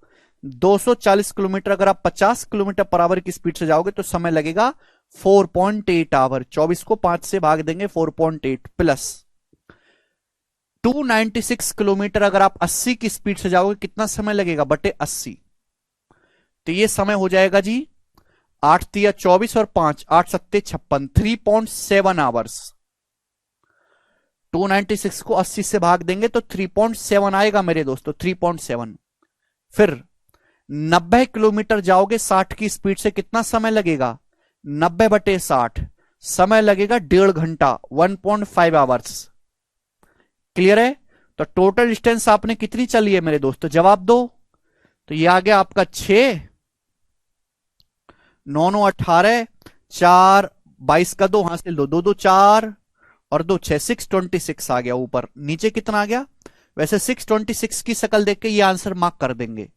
240 किलोमीटर अगर आप 50 किलोमीटर पर आवर की स्पीड से जाओगे तो समय लगेगा 4.8 आवर। 24 को 5 से भाग देंगे, 4.8 प्लस 296 किलोमीटर अगर आप 80 की स्पीड से जाओगे कितना समय लगेगा? बटे 80। तो ये समय हो जाएगा जी 8 तिया 24 और 5 8 सत्ते 56, 3.7 आवर्स। 296 को 80 से भाग देंगे तो 3.7 आएगा मेरे दोस्तों, 3.7। फिर 90 किलोमीटर जाओगे 60 की स्पीड से, कितना समय लगेगा? 90 बटे 60, समय लगेगा 1.5 घंटा, 1.5 आवर्स। क्लियर है? तो टोटल डिस्टेंस आपने कितनी चली है मेरे दोस्तों? जवाब दो। तो ये आ गया आपका 6, 9 9 18, 4 22 का 2 हासिल, 2 2 2 4 और 2 6 626 आ गया ऊपर। नीचे कितना आ गया? वैसे 626 की शक्ल देख के ये आंसर मार्क कर देंगे।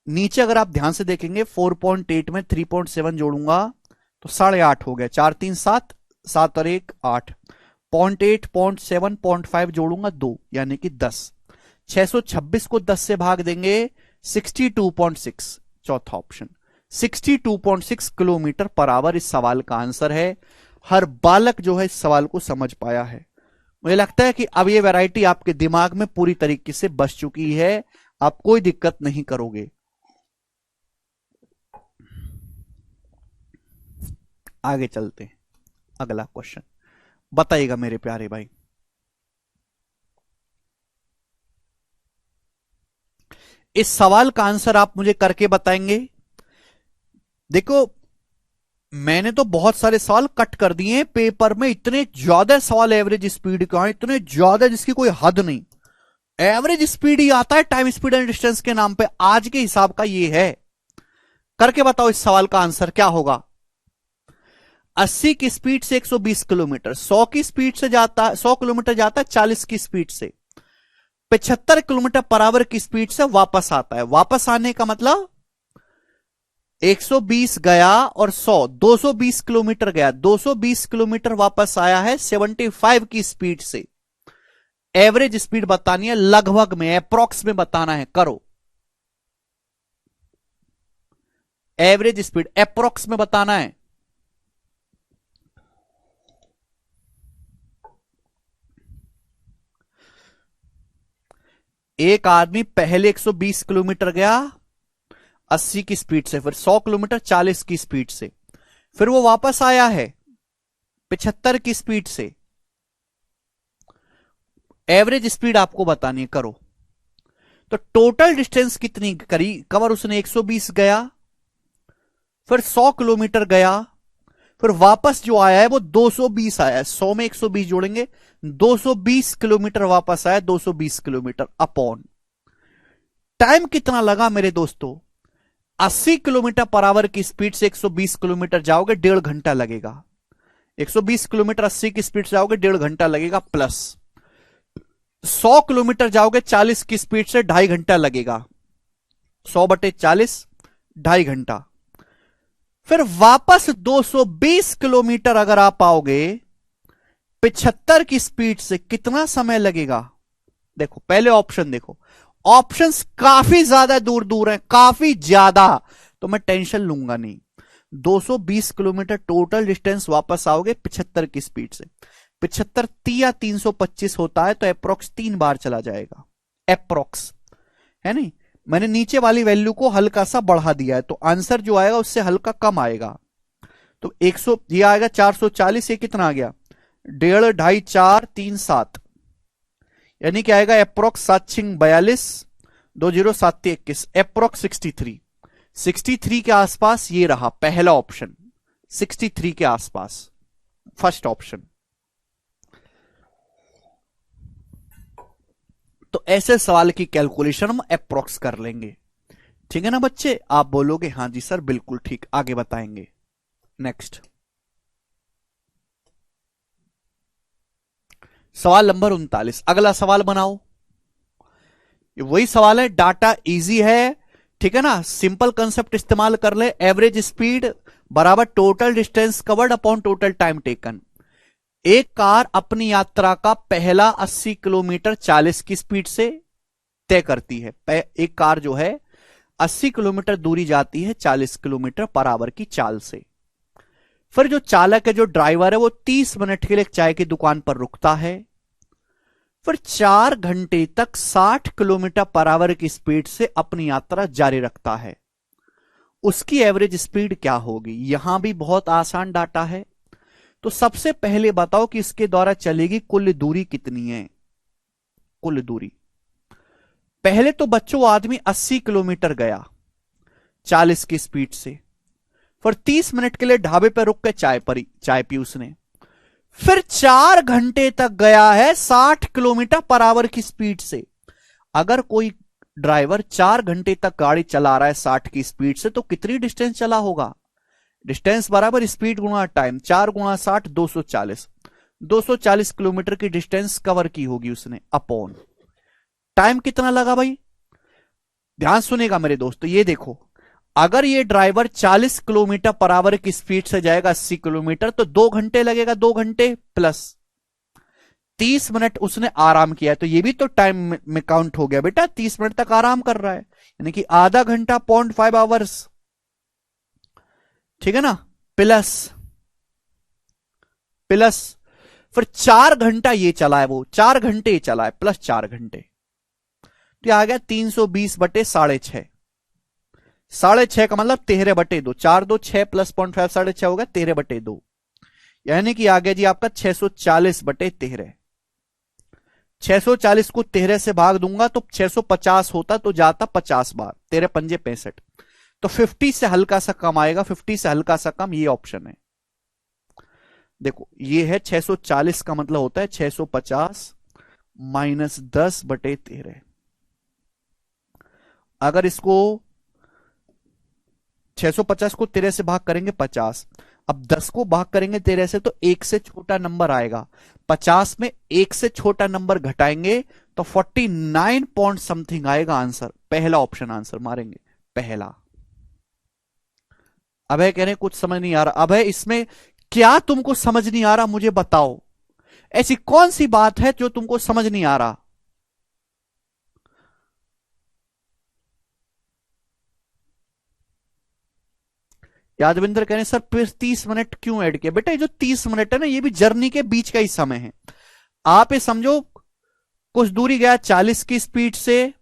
नीचे अगर आप ध्यान से देखेंगे 4.8 में 3.7 जोड़ूंगा तो 8.5 हो गया, 4 3 7, 7 और 1 8, 0.8 0.7 0.5 जोड़ूंगा 2 यानी कि 10। 626 को 10 से भाग देंगे 62.6, चौथा ऑप्शन 62.6 किलोमीटर पर आवर इस सवाल का आंसर है। हर बालक जो है इस सवाल को समझ पाया है। मुझे लगता है कि अब ये वैरायटी आपके दिमाग में पूरी तरीके से बस चुकी है, आप कोई दिक्कत नहीं करोगे। आगे चलते हैं, अगला क्वेश्चन बताइएगा मेरे प्यारे भाई। इस सवाल का आंसर आप मुझे करके बताएंगे। देखो, मैंने तो बहुत सारे सवाल कट कर दिए हैं पेपर में, इतने ज्यादा सवाल एवरेज स्पीड का है, इतने ज्यादा जिसकी कोई हद नहीं। एवरेज स्पीड ही आता है टाइम स्पीड एंड डिस्टेंस के नाम पे, आज के हिसाब का ये है। करके बताओ इस सवाल का आंसर क्या होगा? 80 की स्पीड से 120 किलोमीटर, 100 की स्पीड से जाता है, 100 किलोमीटर जाता है 40 की स्पीड से, 75 किलोमीटर पर आवर की स्पीड से वापस आता है। वापस आने का मतलब 120 गया और 100, 220 किलोमीटर गया, 220 किलोमीटर वापस आया है 75 की स्पीड से। एवरेज स्पीड बतानी है, लगभग में, अप्रोक्स में बताना है। करो, एवरेज स्पीड अप्रोक्स में बताना है। एक आदमी पहले 120 किलोमीटर गया 80 की स्पीड से, फिर 100 किलोमीटर 40 की स्पीड से, फिर वो वापस आया है 75 की स्पीड से। एवरेज स्पीड आपको बतानी है। करो, तो टोटल डिस्टेंस कितनी करी कवर उसने? 120 गया, फिर 100 किलोमीटर गया, फिर वापस जो आया है वो 220 आया है। 100 में 120 जोड़ेंगे, 220 किलोमीटर वापस आया, 220 किलोमीटर अपॉन टाइम कितना लगा मेरे दोस्तों? 80 किलोमीटर पर आवर की स्पीड से 120 किलोमीटर जाओगे 1.5 घंटा लगेगा। 120 किलोमीटर 80 की स्पीड से जाओगे 1.5 घंटा लगेगा, प्लस 100 किलोमीटर जाओगे 40 की स्पीड से 2.5 घंटा लगेगा। 100 बटे 40, 2.5 घंटा। फिर वापस 220 किलोमीटर अगर आप आओगे 75 की स्पीड से, कितना समय लगेगा? देखो पहले ऑप्शन देखो, ऑप्शंस काफी ज्यादा दूर दूर हैं, काफी ज्यादा, तो मैं टेंशन लूंगा नहीं। 220 किलोमीटर टोटल डिस्टेंस वापस आओगे 75 की स्पीड से, 75 तिया 325 होता है, तो अप्रोक्स 3 बार चला जाएगा, अप्रोक्स, है नहीं? मैंने नीचे वाली वैल्यू को हल्का सा बढ़ा दिया है, तो आंसर जो आएगा उससे हल्का कम आएगा। तो 100 ये आएगा 440, ये कितना आ गया 1.5 2.5 4 3 7, यानी क्या आएगा अप्रोक्स 7 6 42 20 7 21, अप्रोक्स 63 के आसपास ये रहा पहला ऑप्शन, 63 के आसपास फर्स्ट ऑप्शन। तो ऐसे सवाल की कैलकुलेशन हम अप्रोक्स कर लेंगे, ठीक है ना बच्चे। आप बोलोगे हां जी सर बिल्कुल ठीक, आगे बताएंगे। नेक्स्ट सवाल नंबर 39, अगला सवाल बनाओ। वही सवाल है, डाटा इजी है, ठीक है ना, सिंपल कंसेप्ट इस्तेमाल कर ले। एवरेज स्पीड बराबर total distance covered upon total time taken. एक कार अपनी यात्रा का पहला 80 किलोमीटर 40 की स्पीड से तय करती है। एक कार जो है 80 किलोमीटर दूरी जाती है 40 किलोमीटर पर आवर की चाल से। फिर जो चालक है, जो ड्राइवर है, वो 30 मिनट के लिए चाय की दुकान पर रुकता है। फिर 4 घंटे तक 60 किलोमीटर पर आवर की स्पीड से अपनी यात्रा जारी रखता है। उसकी एवरेज स्पीड क्या होगी? यहां भी बहुत आसान डाटा है। तो सबसे पहले बताओ कि इसके द्वारा चलेगी कुल दूरी कितनी है। कुल दूरी पहले तो बच्चों आदमी 80 किलोमीटर गया 40 की स्पीड से, फिर 30 मिनट के लिए ढाबे पर रुक के चाय पी उसने। फिर 4 घंटे तक गया है 60 किलोमीटर पर आवर की स्पीड से। अगर कोई ड्राइवर 4 घंटे तक गाड़ी चला रहा है 60 की स्पीड से, तो कितनी डिस्टेंस चला होगा? डिस्टेंस बराबर स्पीड गुणा टाइम, 4 गुणा 60 240, 240 किलोमीटर की डिस्टेंस कवर की होगी उसने, अपॉन टाइम कितना लगा भाई? ध्यान सुनेगा मेरे दोस्तों, ये देखो, अगर ये ड्राइवर 40 किलोमीटर पर आवर की स्पीड से जाएगा 80 किलोमीटर, तो 2 घंटे लगेगा, 2 घंटे प्लस 30 मिनट उसने आराम किया, तो ये भी तो टाइम में काउंट हो गया बेटा। 30 मिनट तक आराम कर रहा है, यानी कि आधा घंटा 0.5 आवर्स, ठीक है ना, प्लस प्लस फिर 4 घंटा ये चला है, वो 4 घंटे चला है, प्लस 4 घंटे, तो आ गया 320 बटे 6.5। 6.5 का मतलब 13 बटे 2, 4 2 6 प्लस 0.5 6.5 होगा 13 बटे 2, यानी कि आ गया जी आपका 640 बटे 13। 640 को 13 से भाग दूंगा तो 650 होता, तो जाता 50 बार, 13 पंजे 65, तो 50 से हल्का सा कम आएगा, 50 से हल्का सा कम, ये ऑप्शन है। देखो ये है 640 का मतलब होता है 650 माइनस 10 बटे 13। अगर इसको 650 को 13 से भाग करेंगे 50, अब 10 को भाग करेंगे 13 से, तो 1 से छोटा नंबर आएगा। 50 में 1 से छोटा नंबर घटाएंगे तो 49 पॉइंट समथिंग आएगा आंसर। पहला ऑप्शन आंसर मारेंगे, पहला। अभय कह रहे कुछ समझ नहीं आ रहा। अभय इसमें क्या तुमको समझ नहीं आ रहा, मुझे बताओ, ऐसी कौन सी बात है जो तुमको समझ नहीं आ रहा? यादविंदर कह रहे सर फिर 30 मिनट क्यों ऐड किया? बेटा ये जो 30 मिनट है ना, ये भी जर्नी के बीच का ही समय है। आप ये समझो, कुछ दूरी गया 40 की स्पीड से,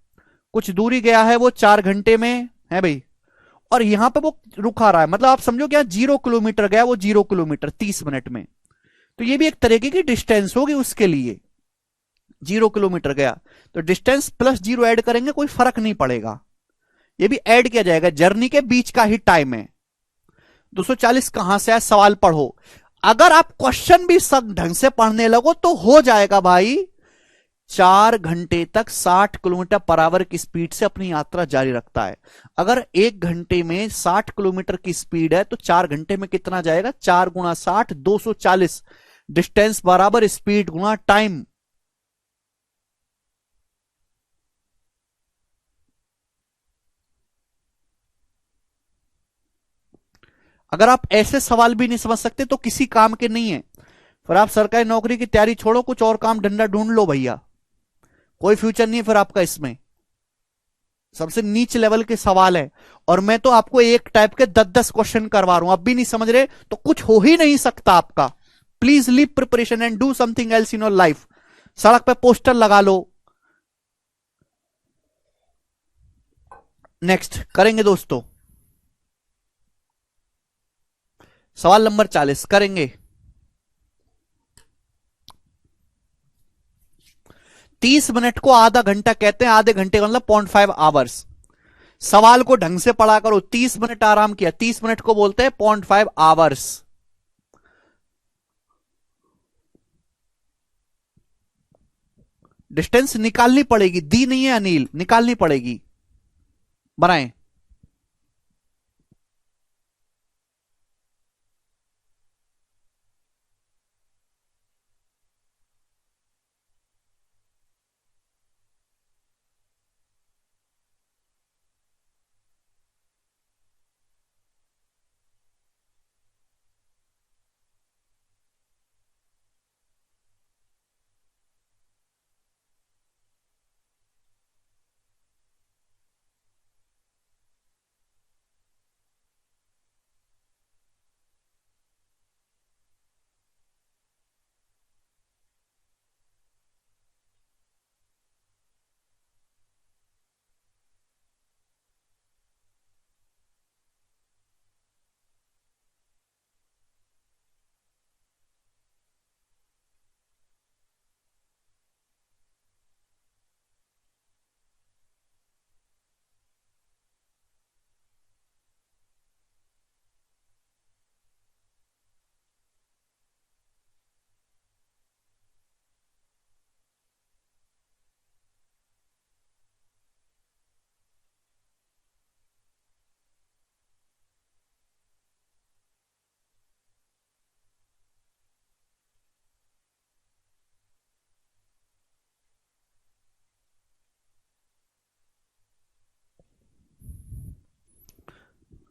कुछ दूरी गया है वो 4 घंटे में है भाई, और यहां पे वो रुका रहा है, मतलब आप समझो क्या 0 किलोमीटर गया वो, 0 किलोमीटर 30 मिनट में, तो ये भी एक तरीके की डिस्टेंस होगी उसके लिए। 0 किलोमीटर गया तो डिस्टेंस प्लस 0 ऐड करेंगे, कोई फर्क नहीं पड़ेगा, ये भी ऐड किया जाएगा, जर्नी के बीच का ही टाइम है। 240 कहां से है, सवाल पढ़ो। अगर आप क्वेश्चन भी सब ढंग से पढ़ने लगो तो हो जाएगा भाई। 4 घंटे तक 60 किलोमीटर पर आवर की स्पीड से अपनी यात्रा जारी रखता है। अगर 1 घंटे में 60 किलोमीटर की स्पीड है, तो 4 घंटे में कितना जाएगा? 4 गुणा 60 240, डिस्टेंस बराबर स्पीड गुणा टाइम। अगर आप ऐसे सवाल भी नहीं समझ सकते तो किसी काम के नहीं है, फिर आप सरकारी नौकरी की तैयारी छोड़ो, कुछ और काम धंधा ढूंढ लो भैया, कोई फ्यूचर नहीं है फिर आपका इसमें। सबसे नीच लेवल के सवाल है, और मैं तो आपको एक टाइप के 10-10 क्वेश्चन करवा रहा हूं, अब भी नहीं समझ रहे तो कुछ हो ही नहीं सकता आपका। Please leave preparation and do something else in your life. सड़क पे पोस्टर लगा लो, नेक्स्ट करेंगे दोस्तों, सवाल नंबर 40 करेंगे। 30 मिनट को आधा घंटा कहते हैं, आधे घंटे का मतलब 0.5 आवर्स। सवाल को ढंग से पढ़ा करो। 30 मिनट आराम किया, 30 मिनट को बोलते हैं 0.5 आवर्स। डिस्टेंस निकालनी पड़ेगी, दी नहीं है अनिल, निकालनी पड़ेगी। बनाएं।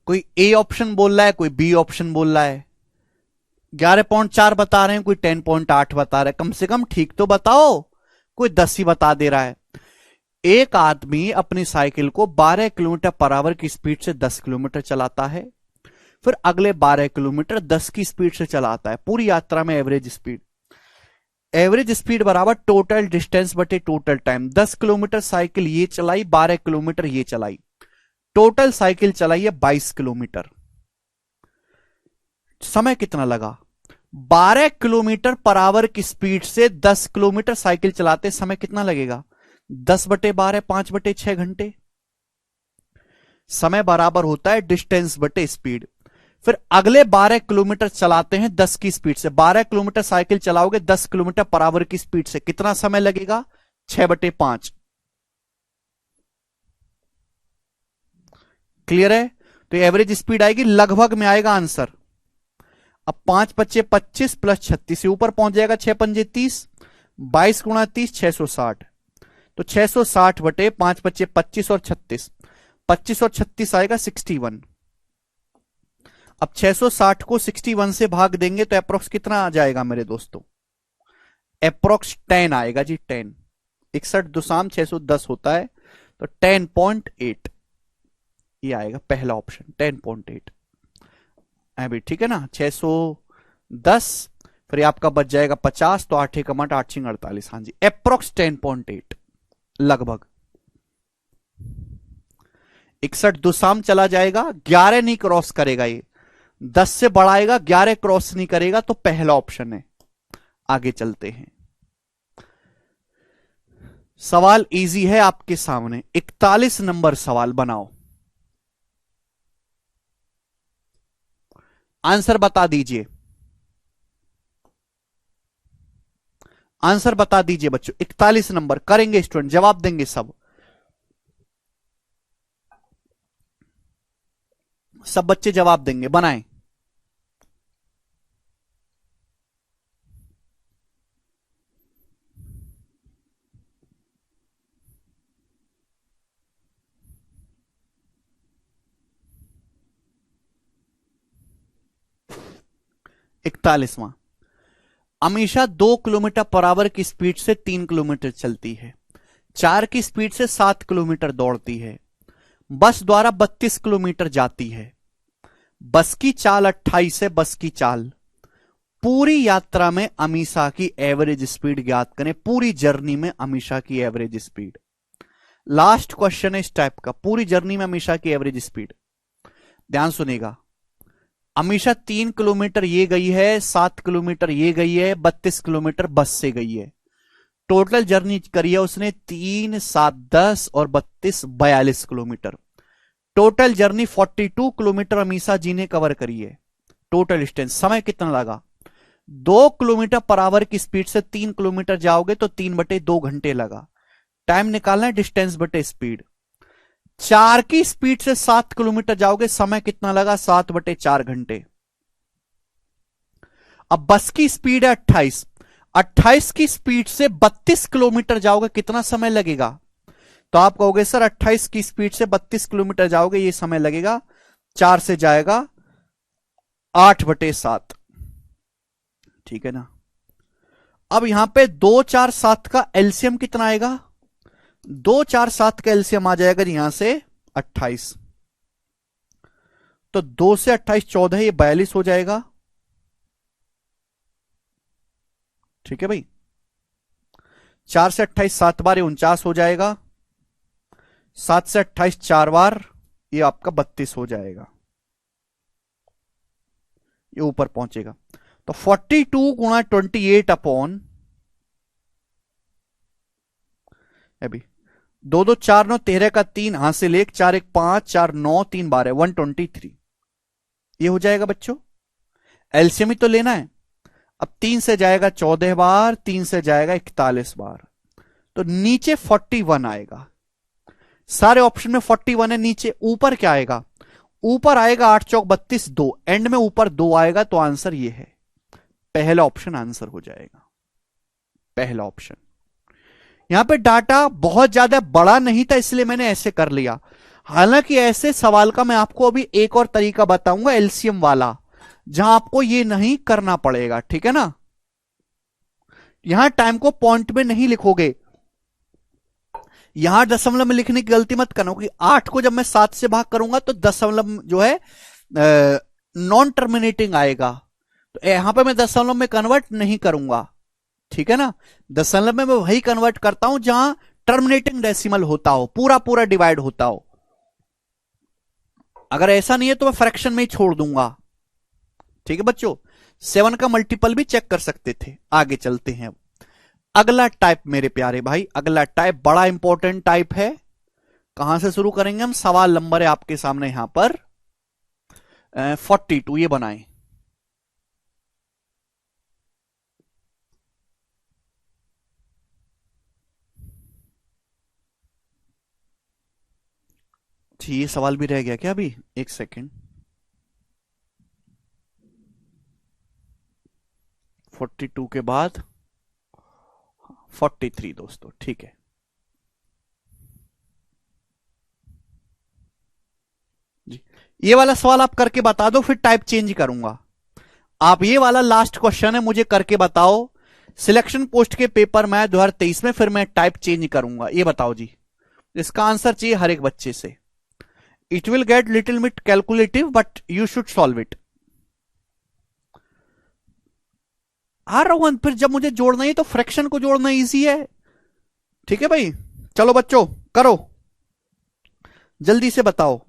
कोई ए ऑप्शन बोल रहा है, कोई बी ऑप्शन बोल रहा है। 11.4 बता रहे हैं, कोई 10.8 बता रहा है। कम से कम ठीक तो बताओ। कोई 10 ही बता दे रहा है। एक आदमी अपनी साइकिल को 12 किलोमीटर पर आवर की स्पीड से 10 किलोमीटर चलाता है, फिर अगले 12 किलोमीटर 10 की स्पीड से चलाता है। पूरी यात्रा में एवरेज स्पीड, एवरेज स्पीड बराबर टोटल डिस्टेंस बटे टोटल टाइम। 10 किलोमीटर साइकिल ये चलाई, 12 किलोमीटर ये चलाई, टोटल साइकिल चलाई है 22 किलोमीटर। समय कितना लगा? 12 किलोमीटर पर आवर की स्पीड से 10 किलोमीटर साइकिल चलाते समय कितना लगेगा? 10/12, 5/6 घंटे। समय बराबर होता है डिस्टेंस बटे स्पीड। फिर अगले 12 किलोमीटर चलाते हैं 10 की स्पीड से। 12 किलोमीटर साइकिल चलाओगे 10 किलोमीटर पर आवर की स्पीड से, कितना समय लगेगा? 6/5। क्लियर है? तो एवरेज स्पीड आएगी, लगभग में आएगा आंसर। अब 5×5 = 25 प्लस 36 से ऊपर पहुंच जाएगा। 6×5 = 30, 22×30 660। तो 660/5×5 = 25 और 36, 25 और 36 आएगा 61। अब 660 को 61 से भाग देंगे तो अप्रोक्स कितना आ जाएगा मेरे दोस्तों? अप्रोक्स 10 आएगा जी, 10। 61 दुसाम 610 होता है, तो 10.8 ये आएगा पहला ऑप्शन, 10.8। अभी ठीक है ना? 610 फिर आपका बच जाएगा 50, तो 8 × 8 = 48। हाँ जी, अप्रोक्स 10.8, लगभग। 61 दुसाम चला जाएगा, 11 नहीं क्रॉस करेगा ये। 10 से बढ़ाएगा, 11 क्रॉस नहीं करेगा, तो पहला ऑप्शन है। आगे चलते हैं। सवाल इजी है आपके सामने, 41 नंबर सवाल बनाओ। आंसर बता दीजिए, आंसर बता दीजिए बच्चों। 41 नंबर करेंगे स्टूडेंट, जवाब देंगे सब। सब बच्चे जवाब देंगे, बनाएं। इकतालीसवां, अमीषा 2 किलोमीटर पर आवर की स्पीड से 3 किलोमीटर चलती है, 4 की स्पीड से 7 किलोमीटर दौड़ती है, बस द्वारा 32 किलोमीटर जाती है। बस की चाल 28 है। बस की चाल, पूरी यात्रा में अमीषा की एवरेज स्पीड ज्ञात करें। पूरी जर्नी में अमीषा की एवरेज स्पीड। लास्ट क्वेश्चन है इस टाइप का, पूरी जर्नी में अमीषा की एवरेज स्पीड। ध्यान सुनेगा। अमीषा 3 किलोमीटर ये गई है, 7 किलोमीटर ये गई है, 32 किलोमीटर बस से गई है। टोटल जर्नी करी है उसने 3, 7, 10 और 32, 42 kilometre. Total journey 42 kilometre Amisha ji ने कवर करी है। टोटल डिस्टेंस, समय कितना लगा? 2 किलोमीटर पर आवर की स्पीड से 3 किलोमीटर जाओगे तो 3/2 घंटे लगा। टाइम निकालना है डिस्टेंस बटे स्पीड। 4 की स्पीड से 7 किलोमीटर जाओगे, समय कितना लगा? 7/4 घंटे। अब बस की स्पीड है 28। 28 की स्पीड से 32 किलोमीटर जाओगे, कितना समय लगेगा? तो आप कहोगे सर 28 की स्पीड से 32 किलोमीटर जाओगे, ये समय लगेगा, 4 से जाएगा 8/7। ठीक है ना। अब यहां पे 2, 4, 7 का एलसीएम कितना आएगा? 2, 4, 7 का एलसीएम आ जाएगा यहां से 28। तो 2 से 28 14, ये 42 हो जाएगा। ठीक है भाई। 4 से 28 7 बार, ये 49 हो जाएगा। 7 से 28 4 बार, ये आपका 32 हो जाएगा। ये ऊपर पहुंचेगा। तो 42 गुणा 28 अपॉन, अभी 2, 2, 4, 9, 13 का 3 हासिल 1, 4, 1, 5, 4, 9, 3 बार है 123। ये हो जाएगा बच्चों। एलसीएम ही तो लेना है। अब 3 से जाएगा 14 बार, 3 से जाएगा 41 बार, तो नीचे 41 आएगा। सारे ऑप्शन में 41 है। नीचे ऊपर क्या आएगा? ऊपर आएगा 8 चौक 32 2, एंड में ऊपर 2 आएगा, तो आंसर ये है। पहला ऑप्शन आंसर हो जाएगा। पहला ऑप्शन। यहां पे डाटा बहुत ज्यादा बड़ा नहीं था, इसलिए मैंने ऐसे कर लिया। हालांकि ऐसे सवाल का मैं आपको अभी एक और तरीका बताऊंगा, एलसीएम वाला, जहां आपको ये नहीं करना पड़ेगा। ठीक है ना। यहां टाइम को पॉइंट में नहीं लिखोगे। यहां दशमलव में लिखने की गलती मत करना, क्योंकि 8 को जब मैं 7 से भाग करूंगा तो दशमलव जो है नॉन टर्मिनेटिंग आएगा। तो यहां पे मैं दशमलव में कन्वर्ट नहीं करूंगा। ठीक है ना। दशमलव में मैं वही कन्वर्ट करता हूं जहां टर्मिनेटिंग डेसिमल होता हो, पूरा पूरा डिवाइड होता हो। अगर ऐसा नहीं है तो मैं फ्रैक्शन में ही छोड़ दूंगा। ठीक है बच्चों। 7 का मल्टीपल भी चेक कर सकते थे। आगे चलते हैं। अगला टाइप मेरे प्यारे भाई, अगला टाइप बड़ा इंपॉर्टेंट टाइप है। कहां से शुरू करेंगे हम? सवाल नंबर है आपके सामने यहां पर 42, ये बनाएं। जी, ये सवाल भी रह गया क्या अभी? एक सेकेंड। 42 के बाद 43 दोस्तों, ठीक है। जी, ये वाला सवाल आप करके बता दो, फिर टाइप चेंज करूंगा। आप ये वाला लास्ट क्वेश्चन है, मुझे करके बताओ। सिलेक्शन पोस्ट के पेपर में 2023 में, फिर मैं टाइप चेंज करूंगा। ये बताओ जी। इसका आंसर चाहिए हर एक बच्चे से। It will get little bit calculative but you should solve it. आ रहा हूं, फिर जब मुझे जोड़ना ही तो फ्रैक्शन को जोड़ना इजी है। ठीक है भाई। चलो बच्चों, करो, जल्दी से बताओ।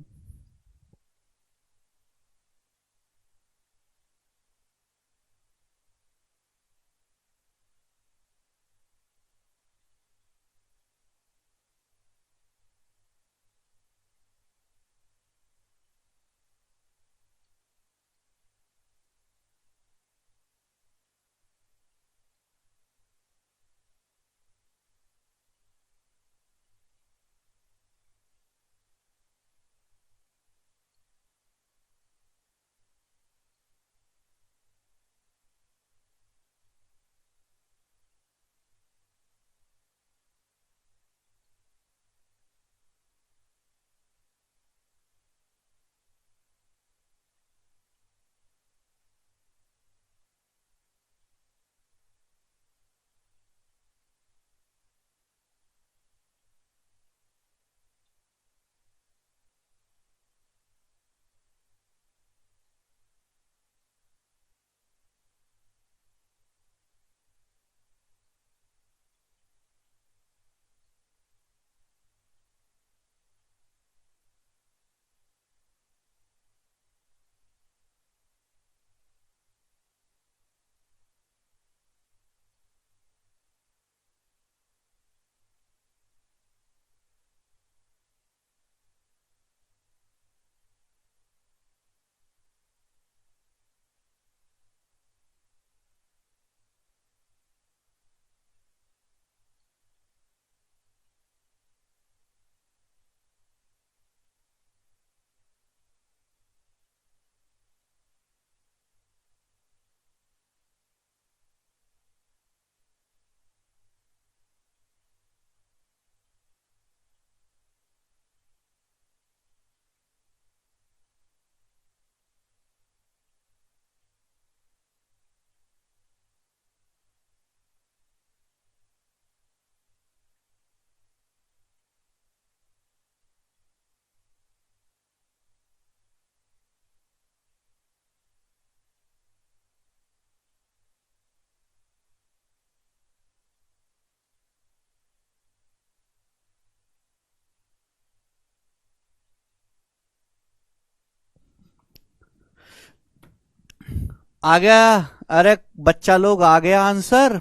आ गया? अरे बच्चा लोग आ गया आंसर?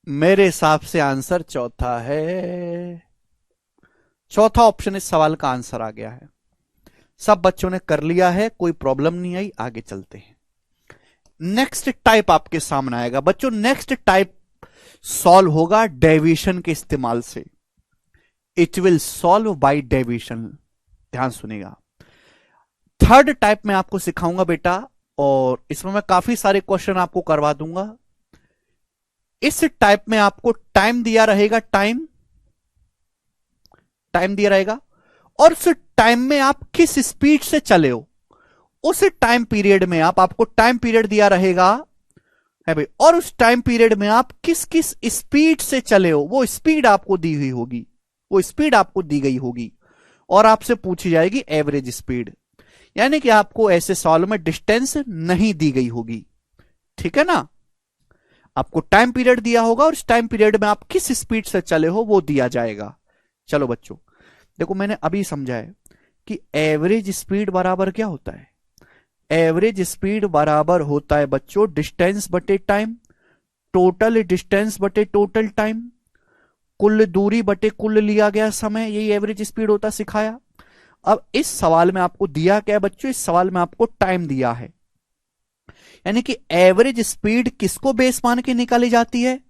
मेरे हिसाब से आंसर चौथा है। चौथा ऑप्शन इस सवाल का आंसर आ गया है। सब बच्चों ने कर लिया है, कोई प्रॉब्लम नहीं आई, आगे चलते हैं। नेक्स्ट टाइप आपके सामने आएगा बच्चों। नेक्स्ट टाइप सॉल्व होगा डेविएशन के इस्तेमाल से। It will solve by deviation. ध्यान सुनिएगा। थर्ड टाइप में आपको सिखाऊंगा बेटा, और इसमें मैं काफी सारे क्वेश्चन आपको करवा दूंगा। इस टाइप में आपको टाइम दिया रहेगा, टाइम टाइम दिया रहेगा, और उस टाइम में आप किस स्पीड से चले हो, उस टाइम पीरियड में आपको टाइम पीरियड दिया रहेगा है भाई, और उस टाइम पीरियड में आप किस किस स्पीड से चले हो, वो स्पीड आपको दी हुई होगी, वो स्पीड आपको दी गई होगी, और आपसे पूछी जाएगी एवरेज स्पीड। यानी कि आपको ऐसे सवालों में डिस्टेंस नहीं दी गई होगी, ठीक है ना। आपको टाइम पीरियड दिया होगा और उस टाइम पीरियड में आप किस स्पीड से चले हो वो दिया जाएगा। चलो बच्चों देखो, मैंने अभी समझा है कि एवरेज स्पीड बराबर क्या होता है। एवरेज स्पीड बराबर होता है बच्चों डिस्टेंस बटे टाइम, टोटल डिस्टेंस बटे टोटल टाइम, कुल दूरी बटे कुल लिया गया समय, यही एवरेज स्पीड होता सिखाया। अब इस सवाल में आपको दिया क्या है बच्चों, इस सवाल में आपको टाइम दिया है। यानी कि एवरेज स्पीड किसको बेस मान के निकाली जाती है,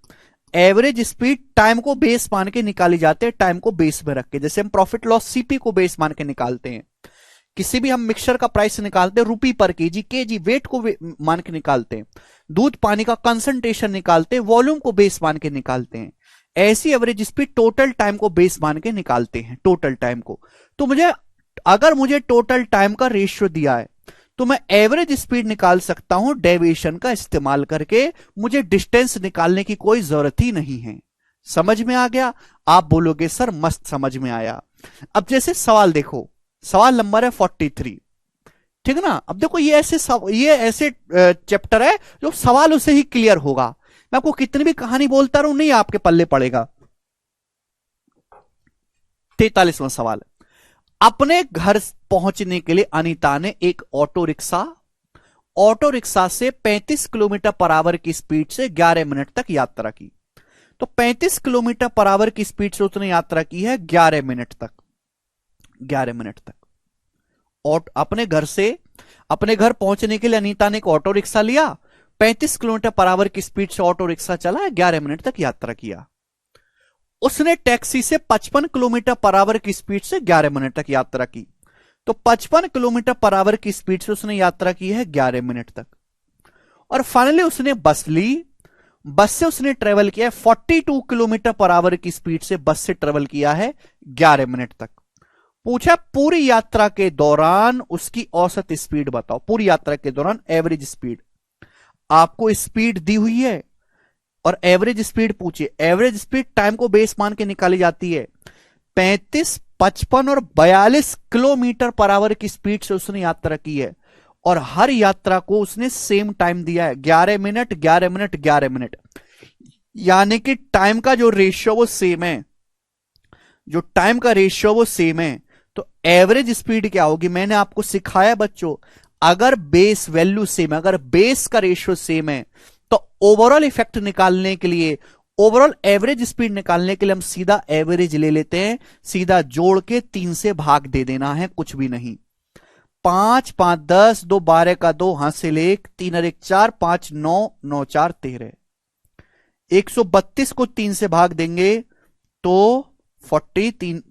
एवरेज स्पीड टाइम को बेस मान के निकाली जाती है, टाइम को बेस में रख के। जैसे हम प्रॉफिट लॉस सीपी को बेस मान के निकालते हैं, किसी भी हम मिक्सचर का प्राइस निकालते हैं रुपी पर केजी, केजी वेट को मान के निकालते हैं, दूध पानी का कंसंट्रेशन निकालते हैं, वॉल्यूम को बेस मान के निकालते हैं। ऐसी एवरेज स्पीड टोटल टाइम को बेस मान के निकालते हैं, टोटल टाइम को। तो अगर मुझे टोटल टाइम का रेशियो दिया है तो मैं एवरेज स्पीड निकाल सकता हूं डेविएशन का इस्तेमाल करके, मुझे डिस्टेंस निकालने की कोई जरूरत ही नहीं है। समझ में आ गया? आप बोलोगे सर मस्त समझ में आया। अब जैसे सवाल देखो, सवाल नंबर है 43, ठीक है ना। अब देखो ये ऐसे चैप्टर है जो सवाल उसे ही क्लियर होगा। मैं आपको कितनी भी कहानी बोलता रहूं नहीं आपके पल्ले पड़ेगा। 43वां सवाल, अपने घर पहुंचने के लिए अनीता ने एक ऑटो रिक्शा से 35 किलोमीटर पर आवर की स्पीड से 11 मिनट तक यात्रा की। तो 35 किलोमीटर पर आवर की स्पीड से उसने यात्रा की है 11 मिनट तक, 11 मिनट तक। और अपने घर पहुंचने के लिए अनीता ने एक ऑटो रिक्शा लिया, 35 किलोमीटर पर आवर की स्पीड से ऑटो रिक्शा चला, 11 मिनट तक यात्रा किया। उसने टैक्सी से 55 किलोमीटर पर आवर की स्पीड से 11 मिनट तक यात्रा की। तो 55 किलोमीटर पर आवर की स्पीड से उसने यात्रा की है 11 मिनट तक। और फाइनली उसने बस ली, बस से उसने ट्रेवल किया 42 किलोमीटर पर आवर की स्पीड से बस से ट्रेवल किया है 11 मिनट तक। पूछा पूरी यात्रा के दौरान उसकी औसत स्पीड बताओ, पूरी यात्रा के दौरान एवरेज स्पीड। आपको स्पीड दी हुई है और एवरेज स्पीड पूछिए। एवरेज स्पीड टाइम को बेस मान के निकाली जाती है। 35, 55 और 42 किलोमीटर पर आवर की स्पीड से उसने यात्रा की है, और हर यात्रा को उसने सेम टाइम दिया है 11 मिनट, 11 मिनट, 11 मिनट। यानी कि टाइम का जो रेशियो वो सेम है, जो टाइम का रेशियो वो सेम है। तो एवरेज स्पीड क्या होगी, मैंने आपको सिखाया बच्चों, अगर बेस वैल्यू सेम है, अगर बेस का रेशियो सेम है, तो ओवरऑल इफेक्ट निकालने के लिए, ओवरऑल एवरेज स्पीड निकालने के लिए हम सीधा एवरेज ले लेते हैं, सीधा जोड़ के 3 से भाग दे देना है, कुछ भी नहीं। 5, 5, 10, 2, 12 का 2, हासिल 1, 3 और 1 4, 5, 9, 9, 4, 13। 132 को 3 से भाग देंगे तो 43,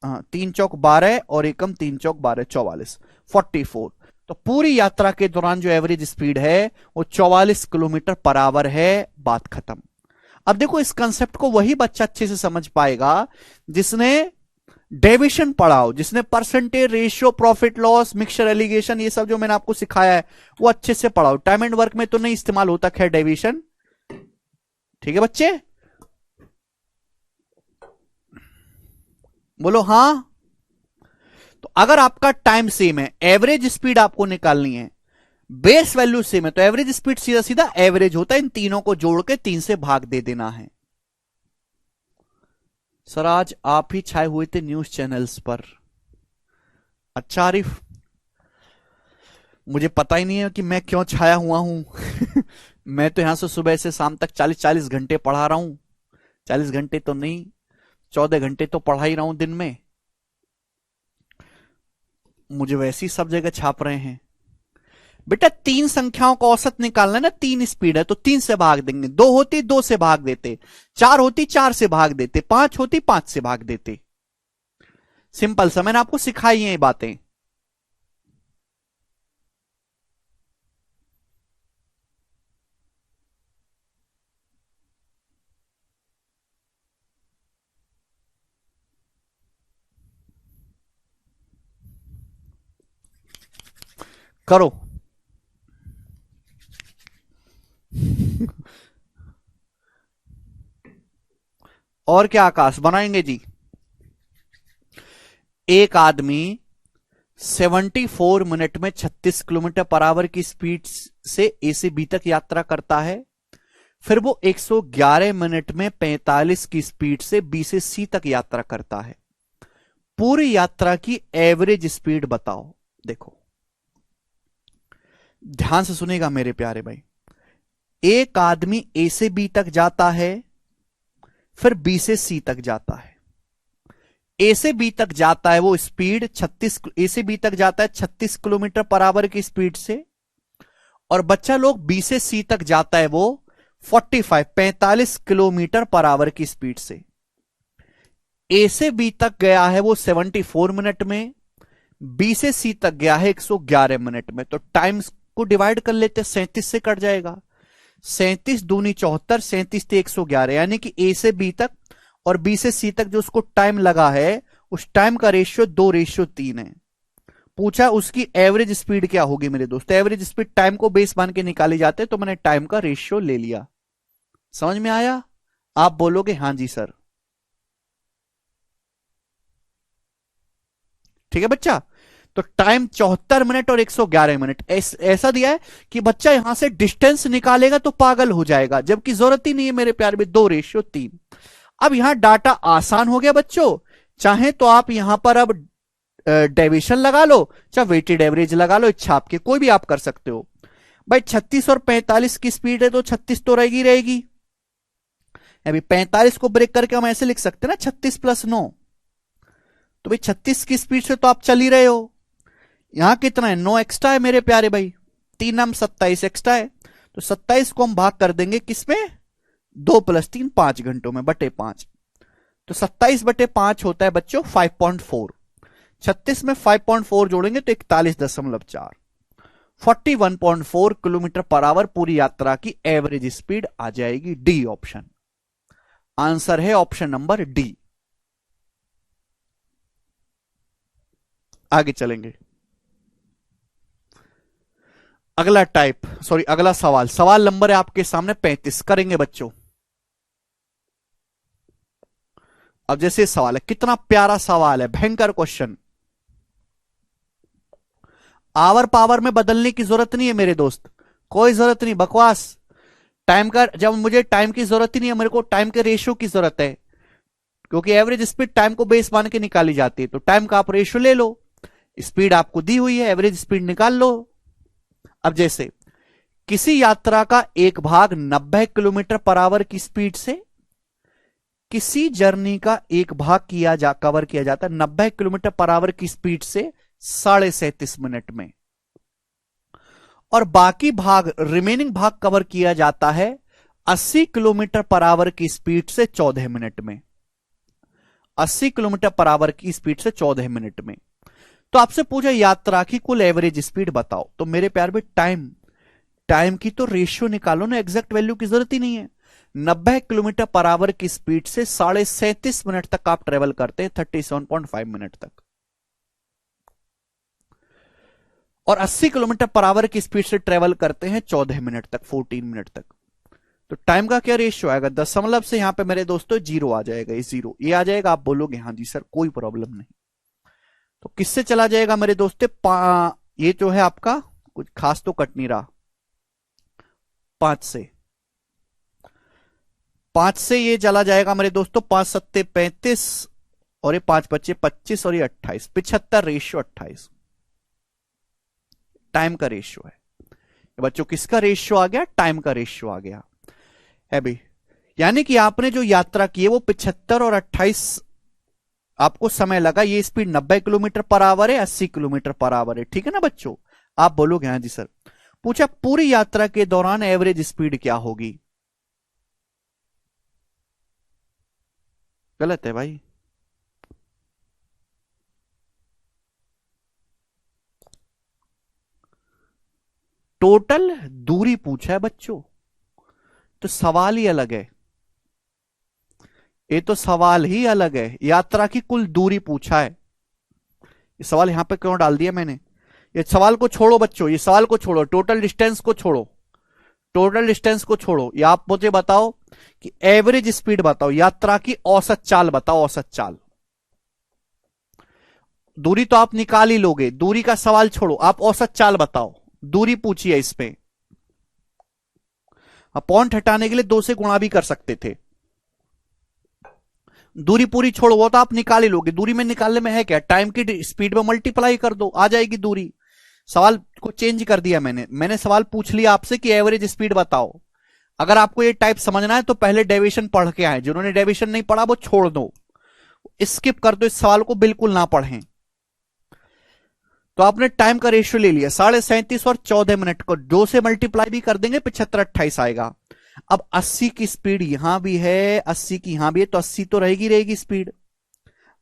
3 चौक 12 और एकम 3 चौक 12, 44, 44। तो पूरी यात्रा के दौरान जो एवरेज स्पीड है वो 44 किलोमीटर पर आवर है। बात खत्म। अब देखो इस कंसेप्ट को वही बच्चा अच्छे से समझ पाएगा जिसने डेविएशन पढ़ा हो, जिसने percentage, ratio, profit loss, mixture, alligation, ये सब जो मैंने आपको सिखाया है वो अच्छे से पढ़ा हो। टाइम एंड वर्क में तो नहीं इस्तेमाल होता खैर डेविएशन, ठीक है बच्चे, बोलो हां। तो अगर आपका टाइम सेम है, एवरेज स्पीड आपको निकालनी है, बेस वैल्यू सेम है, तो एवरेज स्पीड सीधा सीधा एवरेज होता है, इन तीनों को जोड़ के 3 से भाग दे देना है। सर आज आप ही छाए हुए थे न्यूज चैनल्स पर। अच्छा आरिफ, मुझे पता ही नहीं है कि मैं क्यों छाया हुआ हूं। मैं तो यहां से सुबह से शाम तक 40-40 घंटे पढ़ा रहा हूं। 40 घंटे तो नहीं, 14 घंटे तो पढ़ा ही रहा हूं दिन में। मुझे वैसे ही सब जगह छाप रहे हैं। बेटा तीन संख्याओं का औसत निकालना है ना, तीन स्पीड है तो तीन से भाग देंगे, दो होती दो से भाग देते, चार होती चार से भाग देते, पांच होती पांच से भाग देते। सिंपल सा, मैंने आपको सिखाई है ये बातें। करो। और क्या आकाश बनाएंगे जी। एक आदमी 74 मिनट में 36 किलोमीटर पर आवर की स्पीड से ए से बी तक यात्रा करता है। फिर वो 111 मिनट में 45 की स्पीड से बी से सी तक यात्रा करता है। पूरी यात्रा की एवरेज स्पीड बताओ। देखो ध्यान से सुनेगा मेरे प्यारे भाई। एक आदमी ए से बी तक जाता है, फिर बी से सी तक जाता है। ए से बी तक जाता है वो स्पीड 36, ए से बी तक जाता है 36 किलोमीटर पर आवर की स्पीड से। और बच्चा लोग बी से सी तक जाता है वो 45 किलोमीटर पर आवर की स्पीड से। ए से बी तक गया है वो 74 मिनट में, बी से सी तक गया है 111 मिनट में। तो टाइम्स को डिवाइड कर लेते, 37 से कट जाएगा। 37 दूनी 74, 37 से 111, यानी कि ए से बी तक और बी से सी तक जो उसको टाइम लगा है, उस टाइम का रेशियो 2:3 है। पूछा उसकी एवरेज स्पीड क्या होगी मेरे दोस्त। एवरेज स्पीड टाइम को बेस मान के निकाली जाते, तो मैंने टाइम का रेशियो ले लिया। समझ में आया? आप बोलोगे हां जी सर। ठीक है बच्चा। तो टाइम 74 मिनट और 111 मिनट ऐसा दिया है कि बच्चा यहां से डिस्टेंस निकालेगा तो पागल हो जाएगा, जबकि जरूरत ही नहीं है मेरे प्यार में। 2:3। अब यहां डाटा आसान हो गया बच्चों। चाहे तो आप यहां पर अब डेविएशन लगा लो, चाहे वेटेड एवरेज लगा लो, इच्छा आपकी, कोई भी आप कर सकते हो। भाई 36 और 45 की स्पीड है तो 36 तो रहेगी रहेगी। अभी 45 को ब्रेक करके हम ऐसे लिख सकते हैं ना, 36+9। तो भाई 36 की स्पीड से तो आप चल ही रहे हो। यहां कितना है, 9 एक्स्ट्रा है मेरे प्यारे भाई। 3 27 एक्स्ट्रा है। तो 27 को हम भाग कर देंगे किसमें, 2+3 5 घंटों में, बटे 5। तो 27/5 होता है बच्चों 5.4। 36 में 5.4 जोड़ेंगे तो 41.4। 41.4 किलोमीटर पर आवर पूरी यात्रा की एवरेज स्पीड आ जाएगी। डी ऑप्शन आंसर है, ऑप्शन नंबर डी। आगे चलेंगे। अगला टाइप, सॉरी अगला सवाल, सवाल नंबर है आपके सामने 35। करेंगे बच्चों। अब जैसे सवाल है, कितना प्यारा सवाल है, भयंकर क्वेश्चन। आवर पावर में बदलने की जरूरत नहीं है मेरे दोस्त, कोई जरूरत नहीं, बकवास। टाइम का, जब मुझे टाइम की जरूरत ही नहीं है, मेरे को टाइम के रेशियो की जरूरत है, क्योंकि एवरेज स्पीड टाइम को बेस मान के निकाली जाती है। तो टाइम का आप रेशियो ले लो, स्पीड आपको दी हुई है, एवरेज स्पीड निकाल लो। अब जैसे किसी यात्रा का एक भाग 90 किलोमीटर पर आवर की स्पीड से, किसी जर्नी का एक भाग कवर किया जाता है 90 किलोमीटर पर आवर की स्पीड से 37.5 मिनट में, और बाकी भाग, रिमेनिंग भाग कवर किया जाता है 80 किलोमीटर पर आवर की स्पीड से 14 मिनट में। 80 किलोमीटर पर आवर की स्पीड से 14 मिनट में। तो आपसे पूछा यात्रा की कुल एवरेज स्पीड बताओ, तो मेरे प्यार में टाइम की तो रेशियो निकालो ना, एग्जैक्ट वैल्यू की जरूरत ही नहीं है। 90 किलोमीटर पर आवर की स्पीड से 37.5 मिनट तक आप ट्रेवल करते हैं, 37.5 मिनट तक। और 80 किलोमीटर पर आवर की स्पीड से ट्रेवल करते हैं 14 मिनट तक, 14 मिनट तक। तो टाइम का क्या रेशियो आएगा, दशमलव से यहां पे मेरे दोस्तों जीरो आ जाएगा, ये जीरो ये आ जाएगा। आप बोलोगे हाँ जी सर कोई प्रॉब्लम नहीं। तो किससे चला जाएगा मेरे दोस्तों, ये जो है आपका कुछ खास तो कट नहीं रहा, 5 से, 5 से ये चला जाएगा मेरे दोस्तों, 5×7 = 35, और ये 5×5 = 25, और ये 28, 75 रेशियो 28। टाइम का रेशियो है। बच्चों किसका रेशियो आ गया? टाइम का रेशियो आ गया है भाई। यानी कि आपने जो यात्रा की है वो 75 और 28 आपको समय लगा। ये स्पीड 90 किलोमीटर पर आवर है, 80 किलोमीटर पर आवर है, ठीक है ना बच्चों? आप बोलोगे हाँ जी सर। पूछा पूरी यात्रा के दौरान एवरेज स्पीड क्या होगी? गलत है भाई। टोटल दूरी पूछा है बच्चों, तो सवाल ही अलग है। ये तो सवाल ही अलग है, यात्रा की कुल दूरी पूछा है। ये सवाल यहां पे क्यों डाल दिया मैंने? ये सवाल को छोड़ो बच्चों, ये सवाल को छोड़ो, टोटल डिस्टेंस को छोड़ो, टोटल डिस्टेंस को छोड़ो। ये आप मुझे बताओ कि एवरेज स्पीड बताओ, यात्रा की औसत चाल बताओ, औसत चाल। दूरी तो आप निकाल ही लोगे, दूरी का सवाल छोड़ो, आप औसत चाल बताओ। दूरी पूछी है इसमें, पॉइंट हटाने के लिए 2 से गुणा भी कर सकते थे। दूरी पूरी छोड़ो, वो तो आप निकाल ही लोगे। दूरी में निकालने में है क्या? टाइम की स्पीड में मल्टीप्लाई कर दो, आ जाएगी दूरी। सवाल को चेंज कर दिया मैंने सवाल पूछ लिया आपसे कि एवरेज स्पीड बताओ। अगर आपको ये टाइप समझना है तो पहले डेविएशन पढ़ के आए, जिन्होंने डेविएशन नहीं पढ़ा वो छोड़ दो, स्किप कर दो, इस सवाल को बिल्कुल ना पढ़ें। तो आपने टाइम का रेशियो ले लिया 37.5 और 14 मिनट को 2 से मल्टीप्लाई भी कर देंगे, 75-28 आएगा। अब 80 की स्पीड यहां भी है, 80 की यहां भी है, तो 80 तो रहेगी स्पीड,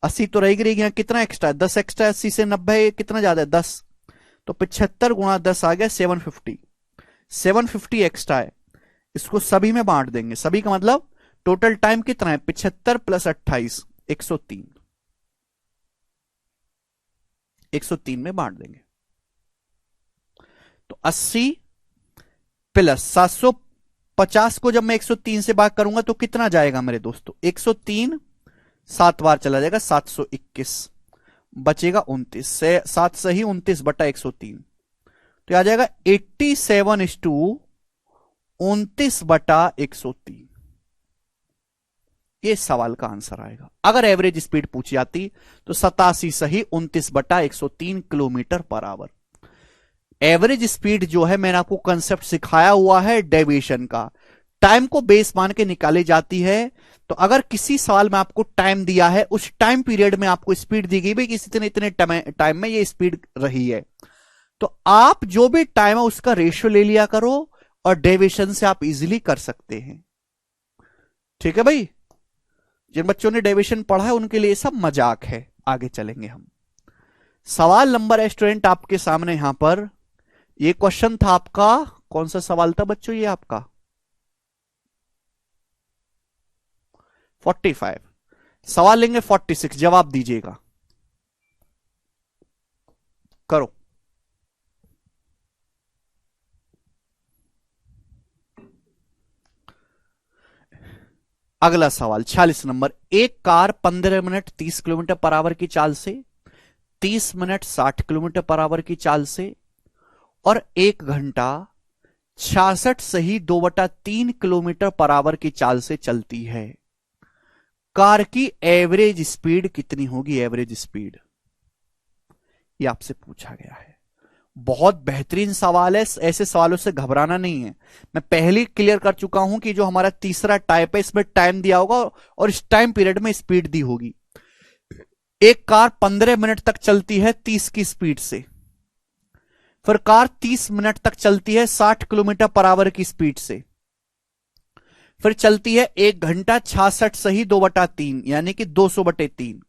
80 तो रहेगी। यहां कितना एक्स्ट्रा? 10 एक्स्ट्रा, 80 से 90 कितना ज्यादा है? 10। तो 75 गुणा 10 आ गया 750, 750 एक्स्ट्रा है। इसको सभी में बांट देंगे, सभी का मतलब टोटल टाइम कितना है? 75 प्लस 28, 103, 103 में बांट देंगे। तो 80 प्लस 750 को जब मैं 103 से भाग करूंगा तो कितना जाएगा मेरे दोस्तों? 103 7 बार चला जाएगा, 721, बचेगा 29 से 7 से ही 29 बटा 103, तो आ जाएगा 87:29 बटा 103। ये सवाल का आंसर आएगा। अगर एवरेज स्पीड पूछी जाती तो 87 सही 29 बटा 103 kilometre per our. Average speed जो है मैंने आपको कंसेप्ट सिखाया हुआ है डेविएशन का, टाइम को बेस मान के निकाली जाती है। तो अगर किसी सवाल में आपको टाइम दिया है, उस टाइम पीरियड में आपको स्पीड दी गई भाई कि इतने इतने टाइम में ये स्पीड रही है, तो आप जो भी टाइम है उसका रेशियो ले लिया करो और डेविएशन से आप इजीली कर सकते हैं। ठीक है भाई, जिन बच्चों ने डेविएशन पढ़ा है उनके लिए सब मजाक है। आगे चलेंगे हम। सवाल नंबर स्टूडेंट आपके सामने यहां पर ये क्वेश्चन था आपका, कौन सा सवाल था बच्चों? ये आपका 45। सवाल लेंगे 46, जवाब दीजिएगा, करो। अगला सवाल 46 नंबर। एक car 15 minute 30 kilometre per our की चाल से, 30 मिनट 60 किलोमीटर पर आवर की चाल से और 1 घंटा 66 सही 2/3 किलोमीटर पर आवर की चाल से चलती है। कार की एवरेज स्पीड कितनी होगी? एवरेज स्पीड ये आपसे पूछा गया है। बहुत बेहतरीन सवाल है, ऐसे सवालों से घबराना नहीं है। मैं पहले क्लियर कर चुका हूं कि जो हमारा तीसरा टाइप है इसमें टाइम दिया होगा और इस टाइम पीरियड में स्पीड दी होगी। एक कार 15 मिनट तक चलती है 30 की स्पीड से, फिर कार 30 मिनट तक चलती है 60 किलोमीटर पर आवर की स्पीड से, फिर चलती है 1 घंटा 66 सही 2/3 यानी कि 200/3।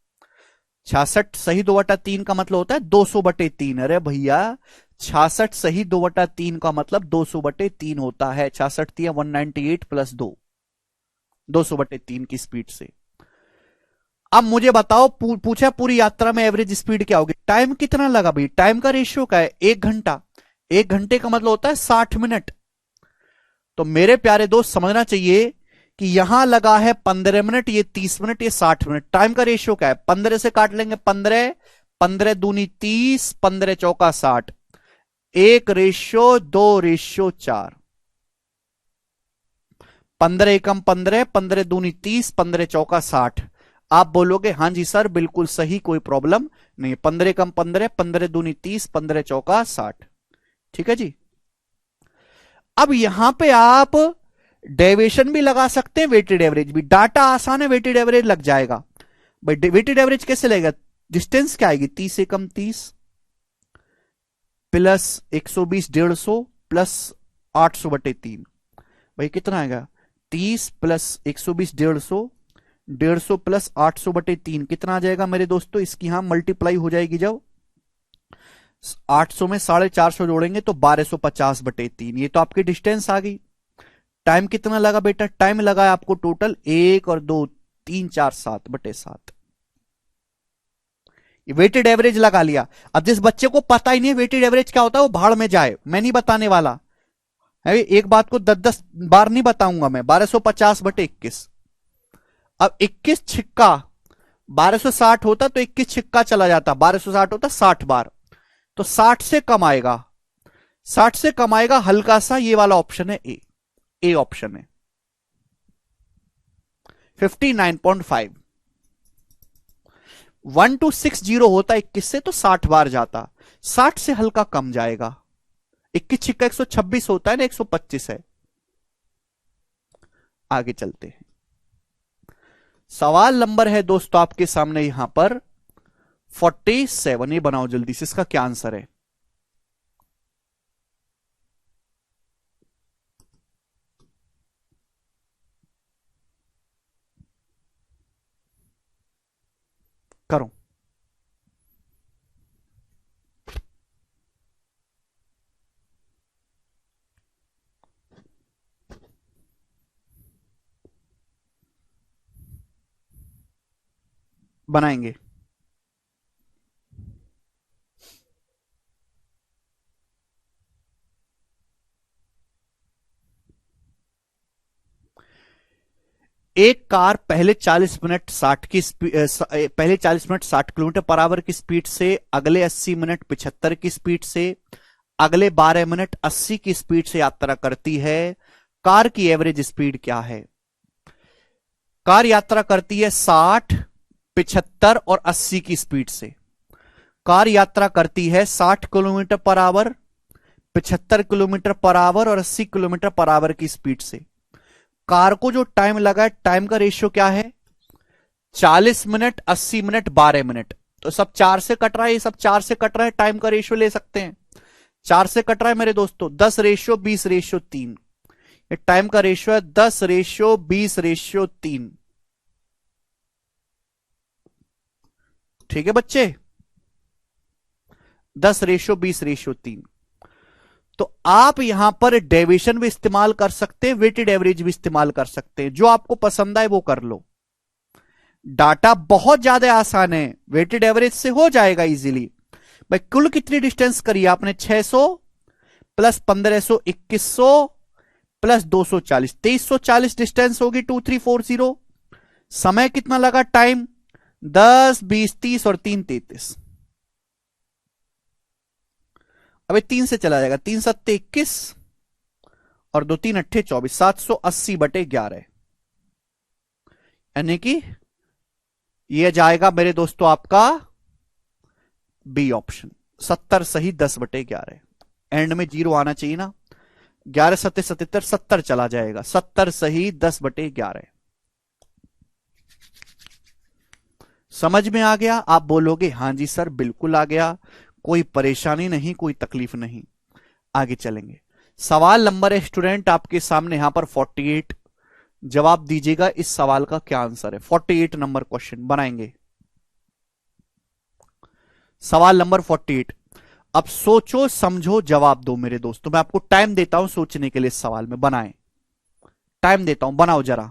66 सही 2/3 का मतलब होता है 200/3। अरे भैया 66 सही 2/3 का मतलब 200/3 होता है। 66 थी 198 प्लस 2, 200/3 की स्पीड से। अब मुझे बताओ, पूछा पूरी यात्रा में एवरेज स्पीड क्या होगी? टाइम कितना लगा भाई? टाइम का रेशियो क्या है? 1 घंटा। 1 घंटे का मतलब होता है 60 मिनट। तो मेरे प्यारे दोस्त समझना चाहिए कि यहां लगा है 15 मिनट, ये 30 मिनट, ये 60 मिनट। टाइम का रेशियो क्या है? 15 से काट लेंगे 15, 15 दूनी 30, 15 चौका 60, 1:2:4। 15 एकम 15, 15 दूनी 30, 15 चौका 60। आप बोलोगे हां जी सर बिल्कुल सही, कोई प्रॉब्लम नहीं। 15 एकम 15, 15 दूनी 30, 15 चौका 60, ठीक है जी। अब यहां पे आप डेविएशन भी लगा सकते हैं, वेटेड एवरेज भी। डाटा आसान है, वेटेड एवरेज लग जाएगा। भाई वेटेड एवरेज कैसे लगेगा? डिस्टेंस क्या आएगी? 30 एकम 30 प्लस 120 150 प्लस 800/3। भाई कितना आएगा? 30 प्लस 120 150, 150 प्लस 800/3 कितना आ जाएगा मेरे दोस्तों? इसकी यहां मल्टीप्लाई हो जाएगी जब 800 में 450 जोड़ेंगे तो 1250/3। ये तो आपकी डिस्टेंस आ गई। टाइम कितना लगा बेटा? टाइम लगा है आपको टोटल 1 और 2 3 4 7/7। ये वेटेड एवरेज लगा लिया। अब जिस बच्चे को पता ही नहीं वेटेड एवरेज क्या होता है वो भाड़ में जाए, मैं नहीं बताने वाला है। एक बात को 10 10 बार नहीं बताऊंगा मैं। 1250/21। अब 21 छिक्का 1260 होता तो 21 छिक्का चला जाता, 1260 होता 60 बार, तो 60 से कम आएगा। 60 से कम आएगा हल्का सा, ये वाला ऑप्शन है ए। ए ऑप्शन है 59.5। 1260 होता 21 से तो 60 बार जाता, 60 से हल्का कम जाएगा। 21 छिक्का 126 होता है ना, 125 है। आगे चलते हैं। सवाल नंबर है दोस्तों आपके सामने यहां पर 47। ये बनाओ जल्दी से, इसका क्या आंसर है? करो। बनाएंगे। एक कार पहले 40 मिनट 60 की स्पीड, पहले 40 मिनट 60 किलोमीटर पर आवर की स्पीड से, अगले 80 मिनट 75 की स्पीड से, अगले 12 मिनट 80 की स्पीड से यात्रा करती है। कार की एवरेज स्पीड क्या है? कार यात्रा करती है 60, 75 और 80 की स्पीड से। कार यात्रा करती है 60 kilometre per our, 75 kilometre per our और 80 किलोमीटर पर आवर की स्पीड से। कार को जो टाइम लगा है, टाइम का रेशियो क्या है? 40 मिनट 80 मिनट 12 मिनट। तो सब चार से कट रहा है, ये सब चार से कट रहा है, टाइम का रेशियो ले सकते हैं। चार से कट रहा है मेरे दोस्तों, 10:20:3। ये टाइम का रेशियो है 10:20:3। ठीक है बच्चे, 10:20:3। तो आप यहां पर डेविएशन भी इस्तेमाल कर सकते हैं, वेटेड एवरेज भी इस्तेमाल कर सकते हैं, जो आपको पसंद आए वो कर लो। डाटा बहुत ज्यादा आसान है, वेटेड एवरेज से हो जाएगा इजीली। भाई कुल कितनी डिस्टेंस करी आपने? 600 प्लस 1500 2100 प्लस 240 2340 डिस्टेंस होगी 2340। समय कितना लगा? टाइम 10 20 30 और 3 33। अबे 3 से चला जाएगा, 3 7 21 और 2 3 8 24, 780/11। यानी कि यह जाएगा मेरे दोस्तों आपका बी ऑप्शन, 70 सही 10/11। एंड में जीरो आना चाहिए ना, 11 7 77 70 चला जाएगा, 70 सही 10/11। समझ में आ गया? आप बोलोगे हां जी सर बिल्कुल आ गया, कोई परेशानी नहीं, कोई तकलीफ नहीं। आगे चलेंगे। सवाल नंबर है स्टूडेंट आपके सामने यहां पर 48। जवाब दीजिएगा इस सवाल का क्या आंसर है। 48 नंबर क्वेश्चन बनाएंगे। सवाल नंबर 48। अब सोचो समझो जवाब दो मेरे दोस्तों, मैं आपको टाइम देता हूं सोचने के लिए, इस सवाल में बनाएं। टाइम देता हूं, बनाओ जरा।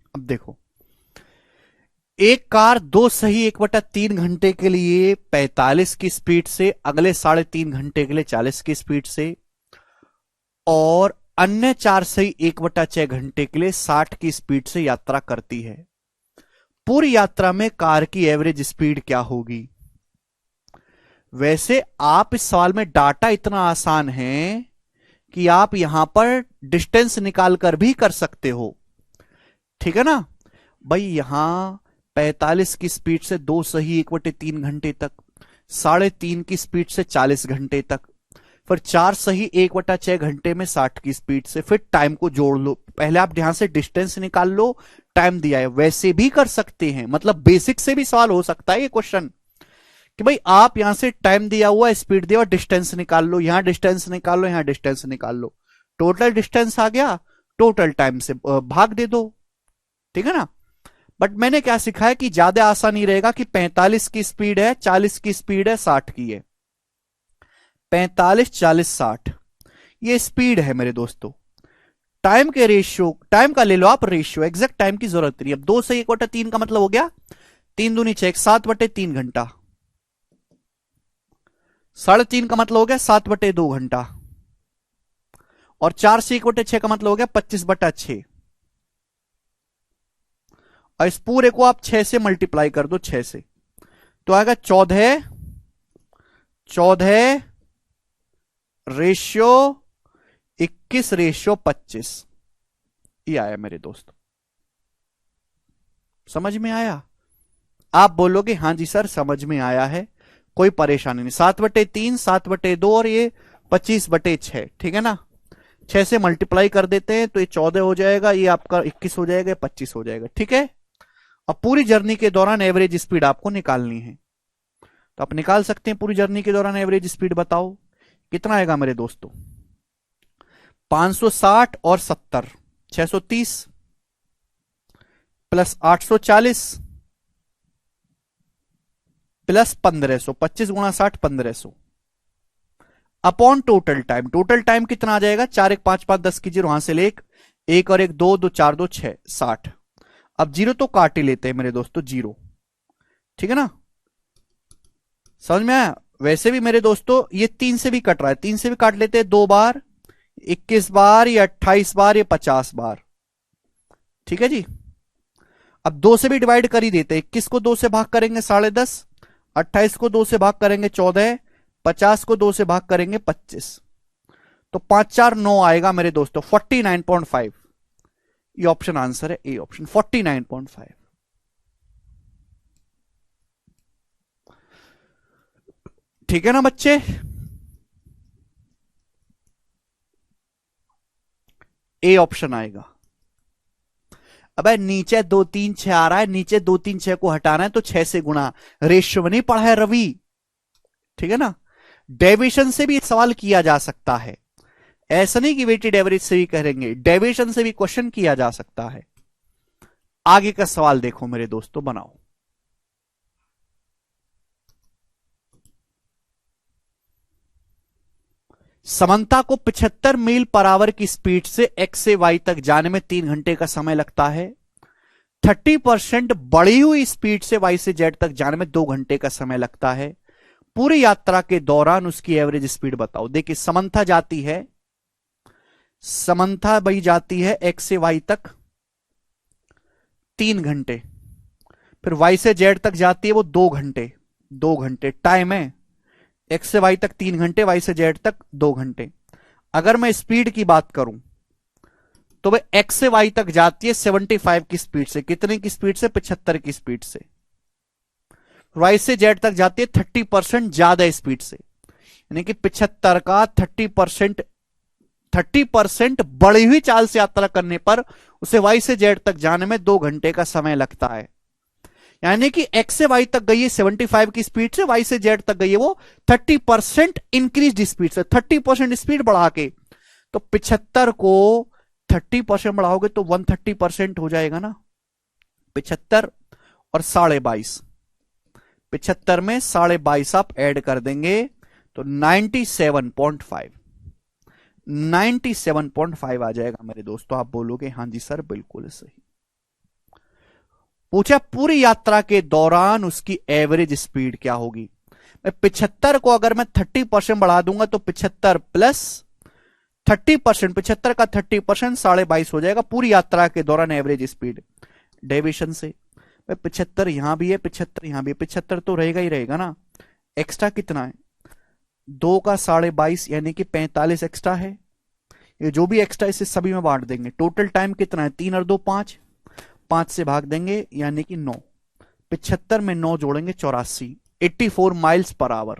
अब देखो, एक कार 2 सही 1/3 घंटे के लिए 45 की स्पीड से, अगले 3.5 घंटे के लिए 40 की स्पीड से, और अन्य 4 सही 1/6 घंटे के लिए 60 की स्पीड से यात्रा करती है। पूरी यात्रा में कार की एवरेज स्पीड क्या होगी? वैसे आप इस सवाल में डाटा इतना आसान है कि आप यहां पर डिस्टेंस निकाल कर भी कर सकते हो, ठीक है ना भाई। यहां 45 की स्पीड से 2 सही 1/3 घंटे तक, 3.5 की स्पीड से 40 घंटे तक, फिर 4 सही 1/6 घंटे में 60 की स्पीड से, फिर टाइम को जोड़ लो। पहले आप ध्यान से डिस्टेंस निकाल लो, टाइम दिया है। वैसे भी कर सकते हैं, मतलब बेसिक से भी सवाल हो सकता है ये क्वेश्चन कि भाई आप यहां से टाइम दिया हुआ, स्पीड दिया हुआ, डिस्टेंस निकाल लो, यहां डिस्टेंस निकाल लो, यहां डिस्टेंस निकाल लो, टोटल डिस्टेंस आ गया, टोटल टाइम से भाग दे दो, ठीक है ना। बट मैंने क्या सिखाया कि ज्यादा आसान ही रहेगा कि 45 की स्पीड है, 40 की स्पीड है, 60 की है, 45 40 60 ये स्पीड है मेरे दोस्तों। टाइम के रेशियो, टाइम का ले लो आप रेशियो, एग्जैक्ट टाइम की जरूरत नहीं। अब 2 सही 1/3 का मतलब हो गया 3 दूनी 6, 7/3 घंटा। 3.5 का मतलब हो गया 7/2 घंटा। और 4 से 1/6 का मतलब हो गया 25/6। और इस पूरे को आप 6 से मल्टीप्लाई कर दो, 6 से, तो आएगा 14 रेशियो 21 रेशियो 25। ये आया मेरे दोस्त, समझ में आया? आप बोलोगे हाँ जी सर समझ में आया है, कोई परेशानी नहीं। 7/3 7/2 और ये 25/6, ठीक है ना। 6 से मल्टीप्लाई कर देते हैं तो ये 14 हो जाएगा, ये आपका 21 हो जाएगा, 25 हो जाएगा, ठीक है। अब पूरी जर्नी के दौरान एवरेज स्पीड आपको निकालनी है, तो आप निकाल सकते हैं। पूरी जर्नी के दौरान एवरेज स्पीड बताओ कितना आएगा मेरे दोस्तों? 560 और 70, 630 plus 840 plus 1500, 25 × 60 1500 upon total time. Total time कितना आ जाएगा? 4 1 5 5 10 की जीरो, वहां से ले 1 और 1 2 2 4 2 6 60। अब जीरो तो काट ही लेते हैं मेरे दोस्तों, जीरो, ठीक है ना। समझ में आया? वैसे भी मेरे दोस्तों ये 3 से भी कट रहा है, 3 से भी काट लेते हैं, 2 बार 21 बार, या 28 बार, या 50 बार, ठीक है जी। अब 2 से भी डिवाइड कर ही देते हैं। 21 को 2 से भाग करेंगे 10.5, 28 को 2 से भाग करेंगे 14, 50 को 2 से भाग करेंगे 25, तो 5 4 9 आएगा मेरे दोस्तों 49.5। ये ऑप्शन आंसर है, ए ऑप्शन 49.5। ठीक है ना बच्चे? ए ऑप्शन आएगा। अब नीचे 2 3 6 आ रहा है, नीचे 2 3 6 को हटाना है तो 6 से गुणा, रेशियो में नहीं पढ़ा है रवि, ठीक है ना। डेविएशन से भी सवाल किया जा सकता है, ऐसा नहीं कि वेटेड एवरेज से भी करेंगे, डेविएशन से भी क्वेश्चन किया जा सकता है। आगे का सवाल देखो मेरे दोस्तों, बनाओ। समंता को 75 मील पर आवर की स्पीड से एक्स से वाई तक जाने में 3 घंटे का समय लगता है। 30% बढ़ी हुई स्पीड से वाई से जेड तक जाने में 2 घंटे का समय लगता है। पूरी यात्रा के दौरान उसकी एवरेज स्पीड बताओ। देखिए समंथा जाती है, समंथा भाई जाती है एक्स से वाई तक 3 घंटे, फिर वाई से जेड तक जाती है वो 2 घंटे, 2 घंटे टाइम है। एक्स से वाई तक 3 घंटे, वाई से जेड तक 2 घंटे। अगर मैं स्पीड की बात करूं तो वह एक्स से वाई तक जाती है 75 की स्पीड से। कितने की स्पीड से? 75 की स्पीड से। वाई से जेड तक जाती है 30% ज्यादा स्पीड से, यानी कि 75 का 30% बढ़ी हुई चाल से यात्रा करने पर उसे वाई से जेड तक जाने में 2 घंटे का समय लगता है। यानी कि एक्स से वाई तक गई है 75 की स्पीड से, वाई से जेड तक गई है वो 30% इंक्रीज स्पीड से, 30% स्पीड बढ़ा के। तो 75 को 30% बढ़ाओगे तो 130% हो जाएगा ना। 75 और 22.5, 75 में 22.5 आप ऐड कर देंगे तो 97.5, 97.5 आ जाएगा मेरे दोस्तों। आप बोलोगे हाँ जी सर बिल्कुल सही। पूछा पूरी यात्रा के दौरान उसकी एवरेज स्पीड क्या होगी। मैं 75 को अगर मैं 30% बढ़ा दूंगा तो 75 प्लस 30%, 75 का 30% 22.5 हो जाएगा पूरी यात्रा के दौरान एवरेज स्पीड डेविएशन से। मैं 75 यहां भी है, 75 यहां भी है, 75 तो रहेगा ही रहेगा ना। एक्स्ट्रा कितना है, 2 का 22.5 यानी कि 45 एक्स्ट्रा है। ये जो भी एक्स्ट्रा इसे सभी में बांट देंगे। टोटल टाइम कितना है, 3 और 2 5, 5 से भाग देंगे यानी कि 9। 75 में 9 जोड़ेंगे 84, 84 miles per hour,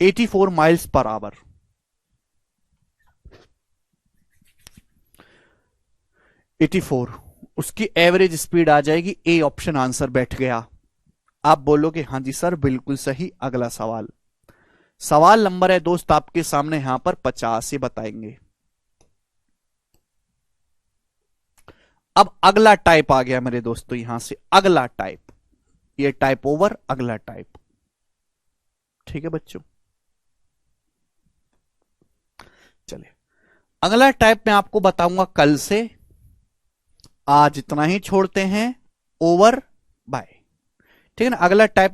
84 miles per hour. 84 उसकी एवरेज स्पीड आ जाएगी। ए ऑप्शन आंसर बैठ गया। आप बोलोगे हाँ जी सर बिल्कुल सही। अगला सवाल, सवाल नंबर है दोस्त आपके सामने यहां पर 50 से बताएंगे। अब अगला टाइप आ गया मेरे दोस्तों, यहां से अगला टाइप, ये टाइप ओवर, अगला टाइप। ठीक है बच्चों, चलिए अगला टाइप मैं आपको बताऊंगा कल से। आज इतना ही छोड़ते हैं। Over, bye. ठीक है ना, अगला टाइप